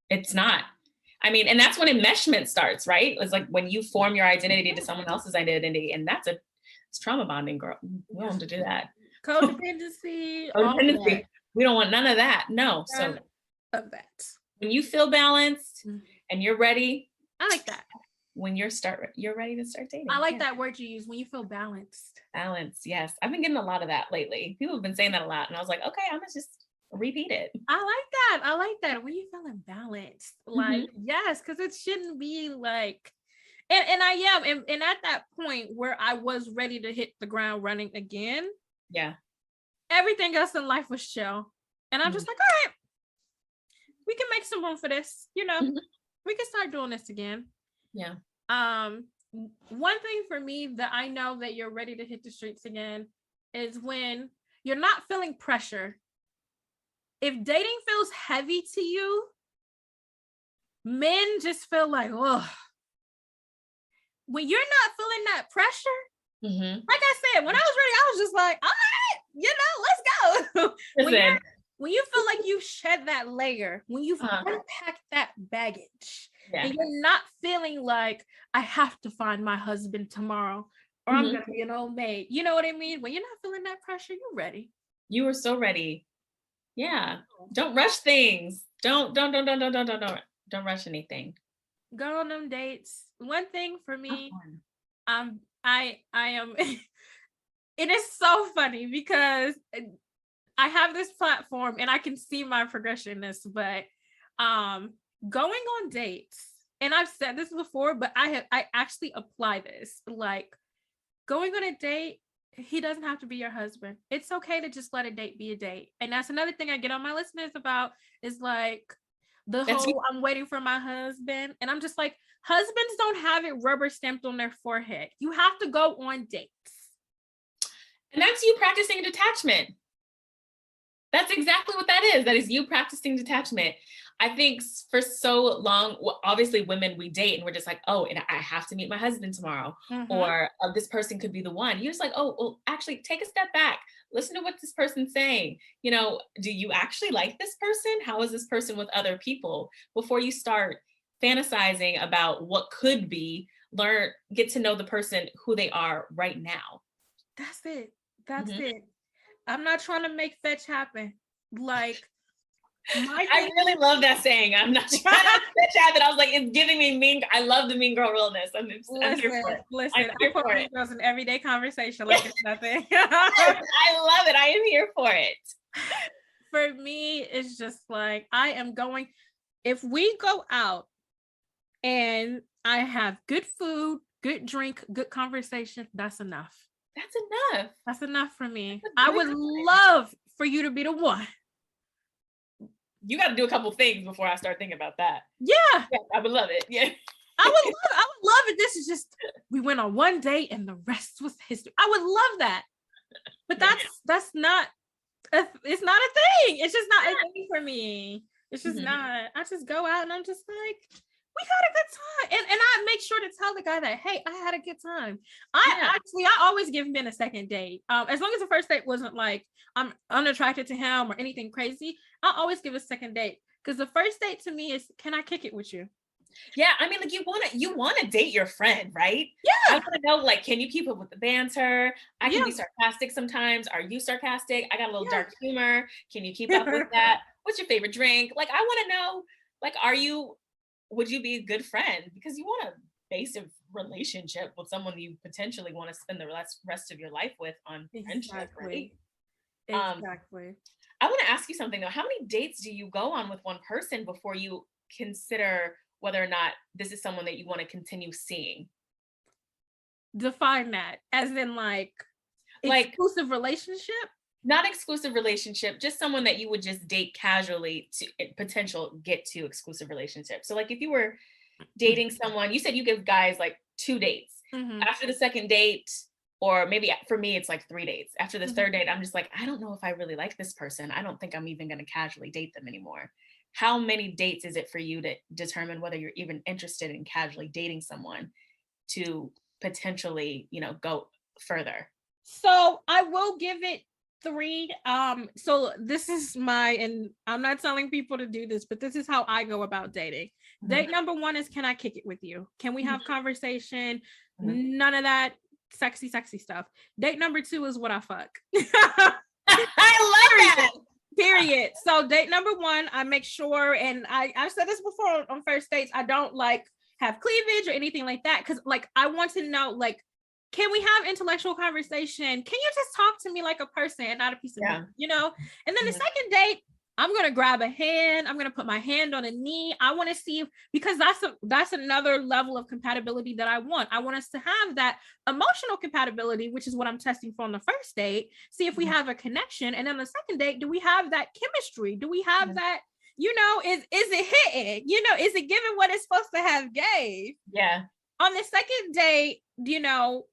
it's not. I mean, and that's when enmeshment starts, right? It's like when you form your identity to someone else's identity, and it's trauma bonding, girl. We don't want to do that. Codependency. Codependency. We don't want none of that. No. None of that. When you feel balanced and you're ready, I like that. When you're ready to start dating. I like that word you use, when you feel balanced. Balance, yes. I've been getting a lot of that lately. People have been saying that a lot, and I was like, okay, I'm gonna just repeat it. I like that. When you feeling balanced, like yes, because it shouldn't be like, and I am, and at that point where I was ready to hit the ground running again. Yeah. Everything else in life was chill, and I'm just like, all right, we can make some room for this. We can start doing this again. Yeah. One thing for me that I know that you're ready to hit the streets again is when you're not feeling pressure. If dating feels heavy to you, men just feel like, oh, when you're not feeling that pressure, like I said, when I was ready, I was just like, all right, let's go. When you feel like you've shed that layer, when you've unpacked that baggage, and you're not feeling like I have to find my husband tomorrow, or I'm gonna be an old maid. You know what I mean? When you're not feeling that pressure, you're ready. You were so ready. Yeah. Don't rush things. Don't rush anything. Go on them dates. One thing for me, I am. It is so funny because I have this platform and I can see my progression in this, but going on dates, and I've said this before, but I actually apply this. Like, going on a date, he doesn't have to be your husband. It's okay to just let a date be a date. And that's another thing I get on my listeners about, is like the whole I'm waiting for my husband. And I'm just like, husbands don't have it rubber stamped on their forehead. You have to go on dates. And that's you practicing detachment. That's exactly what that is. That is you practicing detachment. I think for so long, obviously women, we date and we're just like, oh, and I have to meet my husband tomorrow, or this person could be the one. You're just like, oh, well, actually take a step back. Listen to what this person's saying. Do you actually like this person? How is this person with other people? Before you start fantasizing about what could be, get to know the person, who they are right now. That's it. That's it. I'm not trying to make fetch happen. Like, I really love that saying. I'm not trying to fetch happen. I was like, it's giving me mean. I love the mean girl realness. I'm here for it. Listen, I put mean girls in everyday conversation like it's nothing. I love it. I am here for it. For me, it's just like, I am going, if we go out and I have good food, good drink, good conversation, that's enough. That's enough for me. I would love for you to be the one. You got to do a couple things before I start thinking about that. Yeah, I would love it. Yeah. I would love it. This is just, we went on one date and the rest was history. I would love that. But that's not, it's not a thing. It's just not a thing for me. It's just not. I just go out and I'm just like, we had a good time. And I make sure to tell the guy that, hey, I had a good time. I always give men a second date. As long as the first date wasn't like I'm unattracted to him or anything crazy, I always give a second date. Because the first date to me is, can I kick it with you? Yeah, I mean, like you want to date your friend, right? Yeah. I want to know, like, can you keep up with the banter? I can be sarcastic sometimes. Are you sarcastic? I got a little dark humor. Can you keep up with that? What's your favorite drink? Like, I want to know, like, would you be a good friend? Because you want a basic relationship with someone you potentially want to spend the rest of your life with on friendship, right? Exactly. I want to ask you something though. How many dates do you go on with one person before you consider whether or not this is someone that you want to continue seeing? Define that as in like exclusive relationship? Not exclusive relationship, just someone that you would just date casually to potential get to exclusive relationship. So like if you were dating someone, you said you give guys like 2 dates. After the second date, or maybe for me, it's like 3 dates. After the third date, I'm just like, I don't know if I really like this person. I don't think I'm even going to casually date them anymore. How many dates is it for you to determine whether you're even interested in casually dating someone to potentially, go further? So I will give it 3. So this is and I'm not telling people to do this, but this is how I go about dating. Date number 1 is, can I kick it with you? Can we have conversation? None of that sexy stuff. Date number 2 is what I fuck. I love that. Period. So date number 1, I make sure, and I've said this before on first dates, I don't like have cleavage or anything like that, because like I want to know, like, can we have intellectual conversation? Can you just talk to me like a person and not a piece of meat, And then the second date, I'm going to grab a hand. I'm going to put my hand on a knee. I want to see, because that's another level of compatibility that I want. I want us to have that emotional compatibility, which is what I'm testing for on the first date. See if we have a connection. And then the second date, do we have that chemistry? Do we have that, is it hitting? Is it giving what it's supposed to have gave? Yeah. On the second date,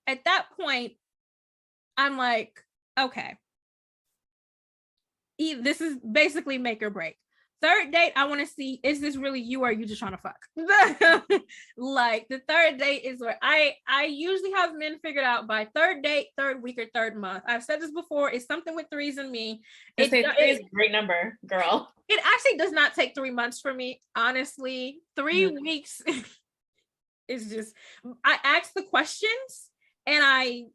at that point, I'm like, okay, this is basically make or break. Third date, I want to see, is this really you, or are you just trying to fuck? Like the third date is where I usually have men figured out by third date, third week, or third month. I've said this before. It's something with 3s and me. It is a great number, girl. It actually does not take 3 months for me. Honestly, 3 weeks is just, I ask the questions, and I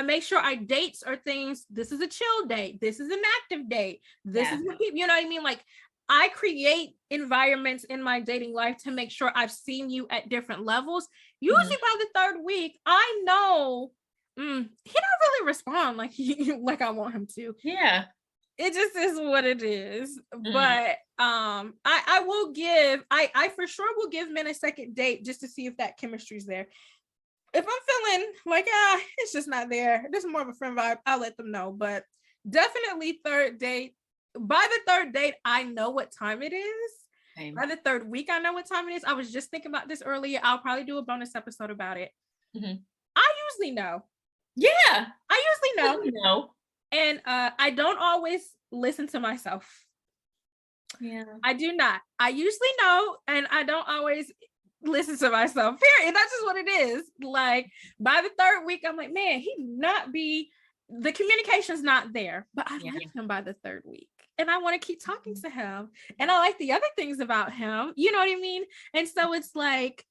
make sure I dates are things. This is a chill date. This is an active date. This is what people, what I mean? Like, I create environments in my dating life to make sure I've seen you at different levels. Usually by the third week, I know he don't really respond like I want him to. Yeah. It just is what it is. But I will give, I for sure will give men a second date just to see if that chemistry's there. If I'm feeling like, it's just not there, this is more of a friend vibe, I'll let them know. But definitely third date. By the third date, I know what time it is. Same. By the third week, I know what time it is. I was just thinking about this earlier. I'll probably do a bonus episode about it. I usually know. Yeah. I usually know. And I don't always listen to myself. Yeah. I do not. I usually know, and I don't always listen to myself. Period. That's just what it is. Like by the third week, I'm like, man, the communication's not there. But I like him by the third week. And I want to keep talking to him. And I like the other things about him. You know what I mean? And so it's like,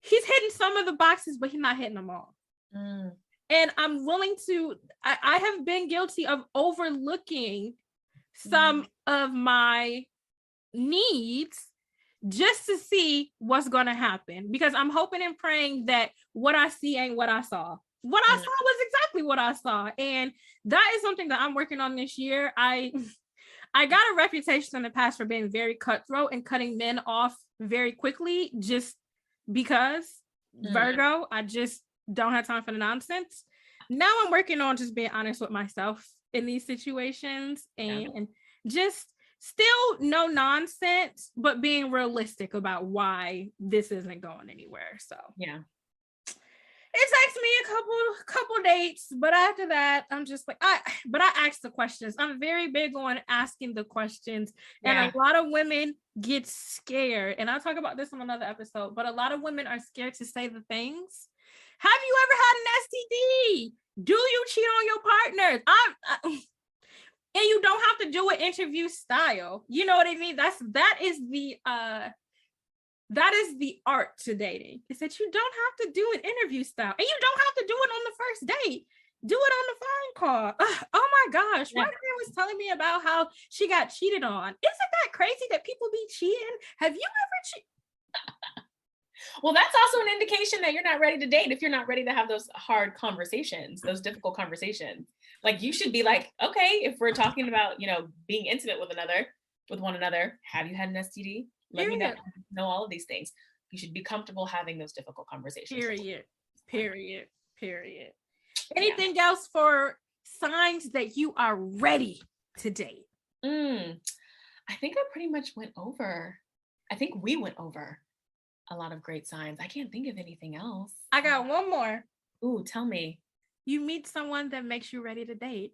he's hitting some of the boxes, but he's not hitting them all. And I'm willing to, I have been guilty of overlooking some of my needs just to see what's going to happen, because I'm hoping and praying that what I see ain't what I saw. What I saw was exactly what I saw. And that is something that I'm working on this year. I got a reputation in the past for being very cutthroat and cutting men off very quickly, just because Virgo, I just don't have time for the nonsense. Now I'm working on just being honest with myself in these situations and just still no nonsense, but being realistic about why this isn't going anywhere. So it takes me a couple dates, but after that, I'm just like, I ask the questions. I'm very big on asking the questions. And a lot of women get scared. And I'll talk about this on another episode, but a lot of women are scared to say the things. Have you ever had an STD? Do you cheat on your partners? And you don't have to do it interview style. You know what I mean? That is the art to dating. Is that you don't have to do an interview style, and you don't have to do it on the first date. Do it on the phone call. Oh my gosh, my friend was telling me about how she got cheated on. Isn't that crazy that people be cheating? Have you ever cheated? Well, that's also an indication that you're not ready to date if you're not ready to have those hard conversations, those difficult conversations. Like, you should be like, okay, if we're talking about, being intimate with one another, have you had an STD? Let me know all of these things. You should be comfortable having those difficult conversations. Period. Anything else for signs that you are ready to date? I think I pretty much went over. I think we went over a lot of great signs. I can't think of anything else. I got one more. Ooh, tell me. You meet someone that makes you ready to date.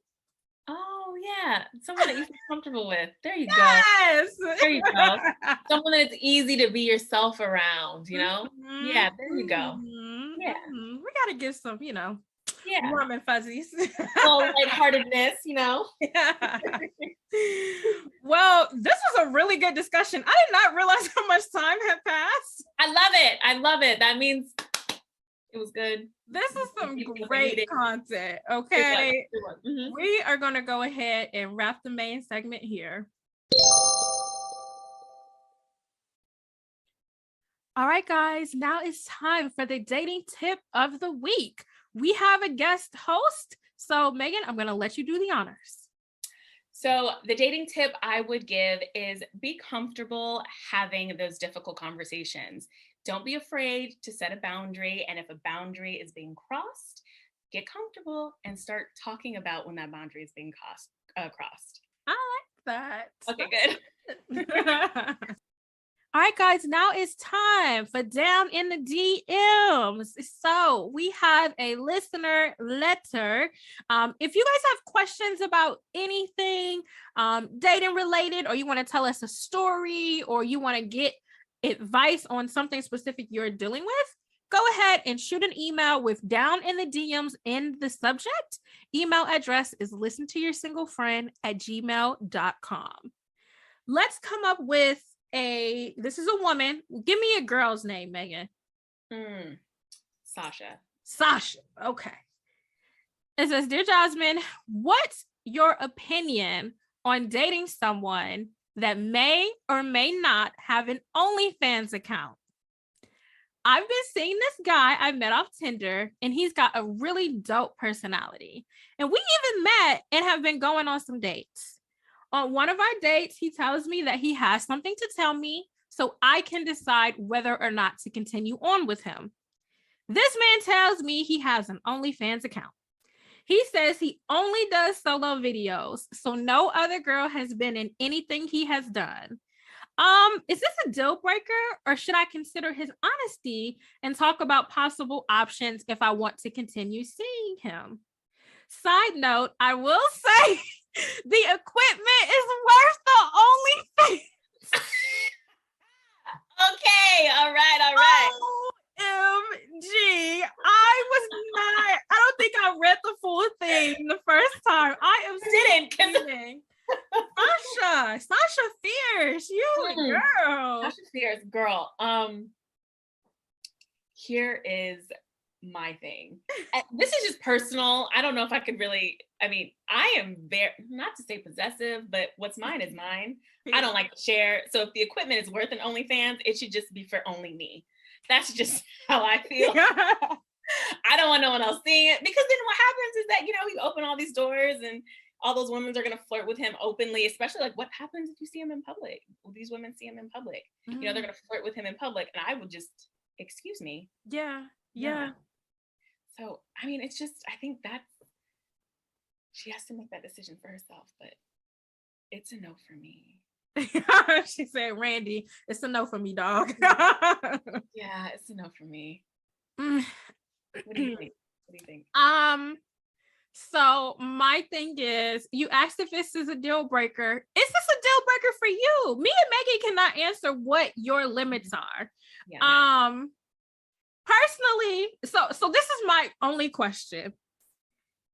Oh yeah, someone that you feel comfortable with. There you Yes. go. There you go. Someone that's easy to be yourself around, you know? Mm-hmm. Yeah, there you go. Yeah. We gotta get some, warm and fuzzies. Well, lightheartedness, Yeah. Well, this was a really good discussion. I did not realize how much time had passed. I love it. That means it was good. This is some great content. Okay. It was. Mm-hmm. We are going to go ahead and wrap the main segment here. All right, guys, now it's time for the dating tip of the week. We have a guest host. So Megan, I'm going to let you do the honors. So the dating tip I would give is be comfortable having those difficult conversations. Don't be afraid to set a boundary. And if a boundary is being crossed, get comfortable and start talking about when that boundary is being crossed. I like that. Okay, good. All right, guys, now it's time for Down in the DMs. So we have a listener letter. If you guys have questions about anything dating related, or you want to tell us a story, or you want to get advice on something specific you're dealing with, go ahead and shoot an email with Down in the DMs in the subject. Email address is listentoyoursinglefriend@gmail.com. Let's come up with this is a woman. Give me a girl's name, Megan. Sasha. Okay. It says, Dear Jazmine, what's your opinion on dating someone that may or may not have an OnlyFans account? I've been seeing this guy I met off Tinder, and he's got a really dope personality. And we even met and have been going on some dates. On one of our dates, he tells me that he has something to tell me so I can decide whether or not to continue on with him. This man tells me he has an OnlyFans account. He says he only does solo videos, so no other girl has been in anything he has done. Is this a deal breaker, or should I consider his honesty and talk about possible options if I want to continue seeing him? Side note, I will say the equipment is worth the OnlyFans. Okay, all right. OMG. I don't think I read the full thing the first time. I am kidding. Sasha Fierce, girl. Sasha Fierce, girl. Here is my thing. This is just personal. I don't know if I could really, I am very, not to say possessive, but what's mine is mine. I don't like to share. So if the equipment is worth an OnlyFans, it should just be for only me. That's just how I feel. I don't want no one else seeing it, because then what happens is that, you open all these doors and all those women are going to flirt with him openly, especially like what happens if you see him in public? Will these women see him in public? Mm-hmm. They're going to flirt with him in public, and I would just, excuse me. Yeah. So, it's just, I think she has to make that decision for herself, but it's a no for me. She said, Randy, it's a no for me, dog. Yeah, it's a no for me. What do you think? So my thing is, you asked if this is a deal breaker. Is this a deal breaker for you? Me and Megan cannot answer what your limits are. Yeah. Personally, so this is my only question.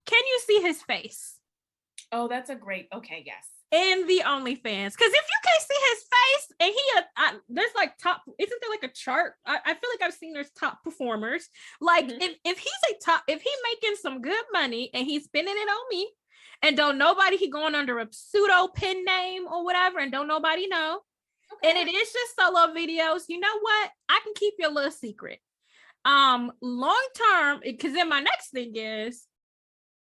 Can you see his face? Oh, that's a great, okay, yes. In the OnlyFans, because if you can't see his face, and there's like top, isn't there like a chart? I feel like I've seen there's top performers. Like if he making some good money and he's spending it on me, and he going under a pseudo pen name or whatever, and don't nobody know, and it is just solo videos. You know what? I can keep your little secret. Long term, because then my next thing is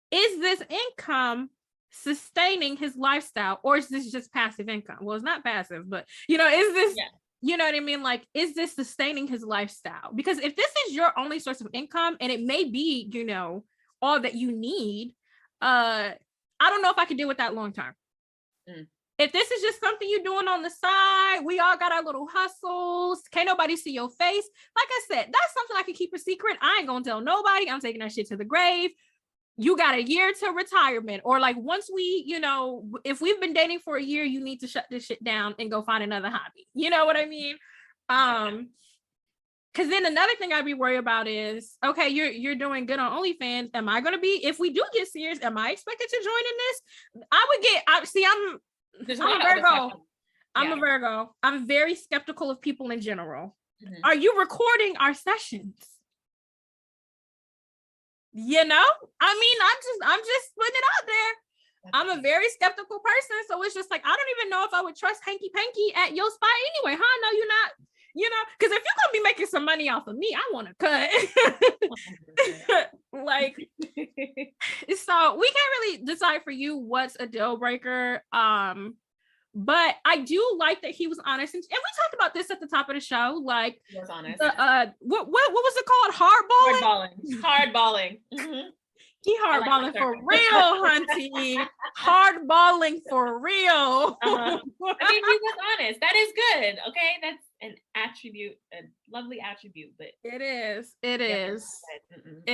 this income sustaining his lifestyle, or is this just passive income? Well, it's not passive, but is this You know what I mean? Like, is this sustaining his lifestyle? Because if this is your only source of income, and it may be, you know, all that you need, I don't know if I could deal with that long term. If this is just something you're doing on the side, we all got our little hustles. Can't nobody see your face. Like I said, that's something I can keep a secret. I ain't gonna tell nobody. I'm taking that shit to the grave. You got a year to retirement, or like once we, you know, if we've been dating for a year, you need to shut this shit down and go find another hobby. You know what I mean? Because then another thing I'd be worried about is, okay, you're doing good on OnlyFans. Am I gonna be, if we do get serious, am I expected to join in this? I'm a Virgo. I'm a Virgo. I'm very skeptical of people in general. Are you recording our sessions? You know, I mean, I'm just putting it out there. I'm a very skeptical person, so it's just like, I don't even know if I would trust hanky panky at your spot anyway. Huh? No, you're not. You know, because if you're gonna be making some money off of me, I want to cut. Like, so we can't really decide for you what's a deal breaker. But I do like that he was honest, and we talked about this at the top of the show. Like, he was honest. What was it called? Hardballing. He hardballing for real, hunty. Hardballing for real. I mean, he was honest. That is good. Okay, that's an attribute, a lovely attribute. But it is. It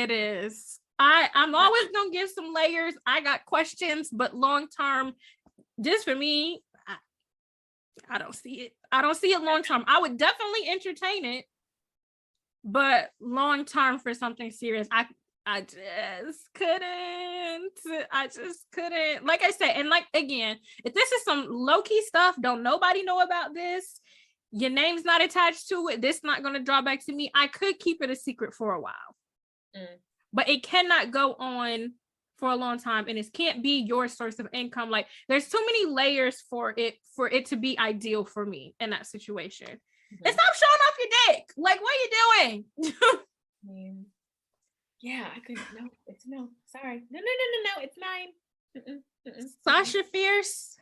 is. I'm always gonna give some layers. I got questions, but long term, just for me, I don't see it. I don't see it long term. I would definitely entertain it, but long term for something serious, I just couldn't. Like I said, and like again, if this is some low-key stuff, don't nobody know about this. Your name's not attached to it. This not gonna draw back to me. I could keep it a secret for a while, but it cannot go on for a long time, and it can't be your source of income. Like, there's too many layers for it to be ideal for me in that situation. And stop showing off your dick. Like, what are you doing? Yeah, I could. No, it's no. Sorry. No. It's 9. Sasha Fierce.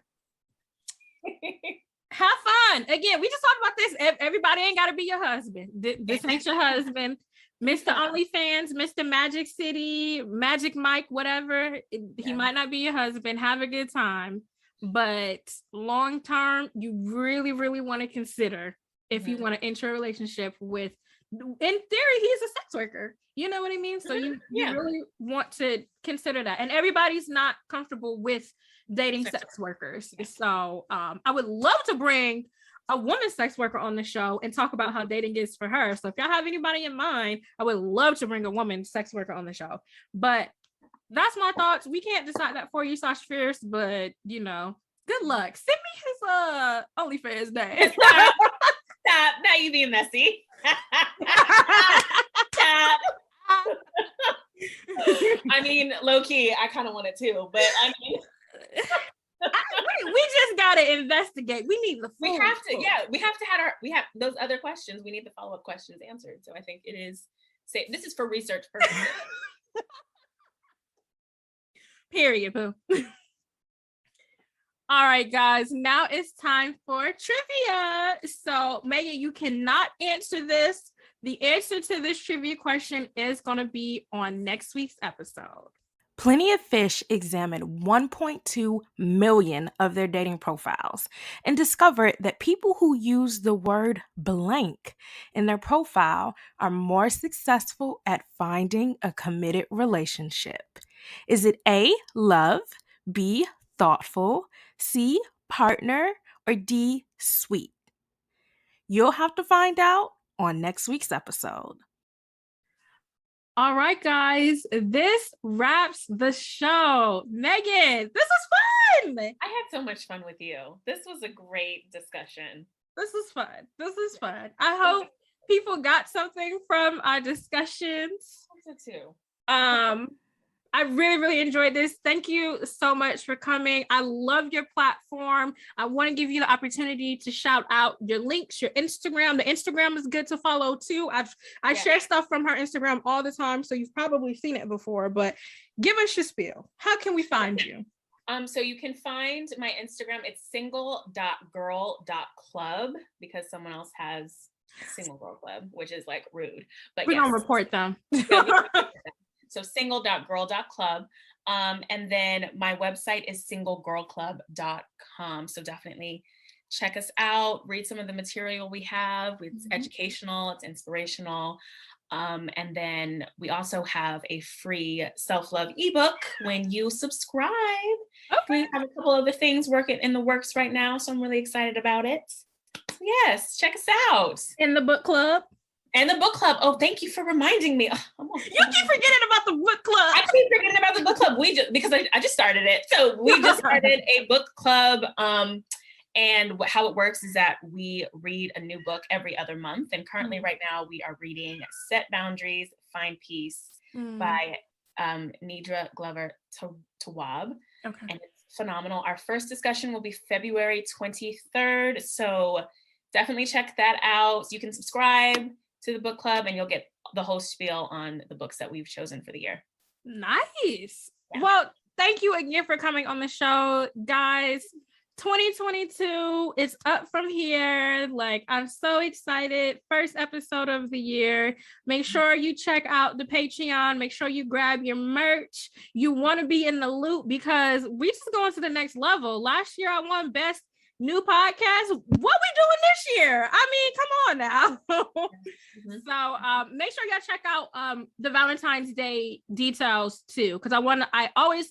Have fun. Again, we just talked about this. Everybody ain't got to be your husband. This ain't your husband. Mr. OnlyFans, Mr. Magic City, Magic Mike, whatever. He might not be your husband. Have a good time. But long term, you really, really want to consider if you want to enter a relationship with, in theory, he's a sex worker. You know what I mean? So you really want to consider that. And everybody's not comfortable with dating sex workers. Yeah. So I would love to bring a woman sex worker on the show and talk about how dating is for her. So if y'all have anybody in mind, I would love to bring a woman sex worker on the show. But that's my thoughts. We can't decide that for you, Sasha Fierce, but you know, good luck. Send me his OnlyFans name. Stop. Now you being messy. Stop. I mean, low key, I kind of want it too, but I mean, we just gotta investigate. We need the full. We have to have those other questions. We need the follow-up questions answered. So I think it is safe. This is for research purposes. Period, boo. All right, guys, now it's time for trivia. So Megan, you cannot answer this. The answer to this trivia question is going to be on next week's episode. Plenty of Fish examined 1.2 million of their dating profiles and discovered that people who use the word blank in their profile are more successful at finding a committed relationship. Is it A, love, B, thoughtful, C, partner, or D, sweet? You'll have to find out on next week's episode. All right, guys, this wraps the show. Megan, this was fun. I had so much fun with you. This was a great discussion. This is fun. I hope people got something from our discussions. I so too. I really, really enjoyed this. Thank you so much for coming. I love your platform. I want to give you the opportunity to shout out your links, your Instagram. The Instagram is good to follow too. I share stuff from her Instagram all the time, so you've probably seen it before, but give us your spiel. How can we find you? So you can find my Instagram. It's single.girl.club because someone else has Single Girl Club, which is like rude. But we're gonna report them. So single.girl.club. And then my website is singlegirlclub.com. So definitely check us out, read some of the material we have. It's educational, it's inspirational. And then we also have a free self-love ebook when you subscribe. Okay. We have a couple other things working in the works right now, so I'm really excited about it. Yes, check us out. In the book club. And the book club. Oh, thank you for reminding me. You keep forgetting about the book club. I keep forgetting about the book club. Because I just started it. So we just started a book club. And how it works is that we read a new book every other month. And currently right now we are reading Set Boundaries, Find Peace by Nidra Glover Tawwab. Okay. And it's phenomenal. Our first discussion will be February 23rd. So definitely check that out. You can subscribe to the book club and you'll get the whole spiel on the books that we've chosen for the year. Nice. Yeah. Well, thank you again for coming on the show, guys. 2022 is up from here. Like, I'm so excited. First episode of the year. Make sure you check out the Patreon. Make sure you grab your merch. You want to be in the loop because we just going to the next level. Last year I won Best New Podcast. What we doing this year? I mean, come on now. So make sure y'all check out the Valentine's Day details too, because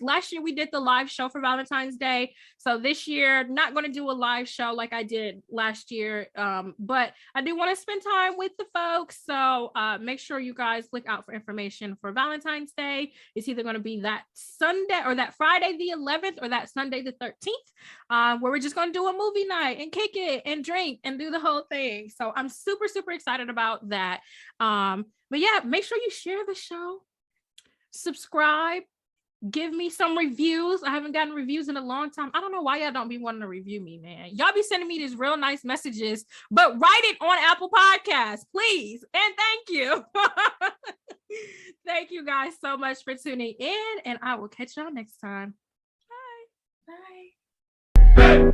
last year we did the live show for Valentine's Day. So this year, not going to do a live show like I did last year, but I do want to spend time with the folks. So make sure you guys look out for information for Valentine's Day. It's either going to be that Sunday or that Friday the 11th or that Sunday the 13th, where we're just going to do a movie night and kick it and drink and do the whole thing. So I'm super, super excited about that. But yeah, make sure you share the show, subscribe, give me some reviews. I haven't gotten reviews in a long time. I don't know why y'all don't be wanting to review me, man. Y'all be sending me these real nice messages, but write it on Apple Podcasts, please. And thank you. Thank you guys so much for tuning in, and I will catch y'all next time. Bye. Bye.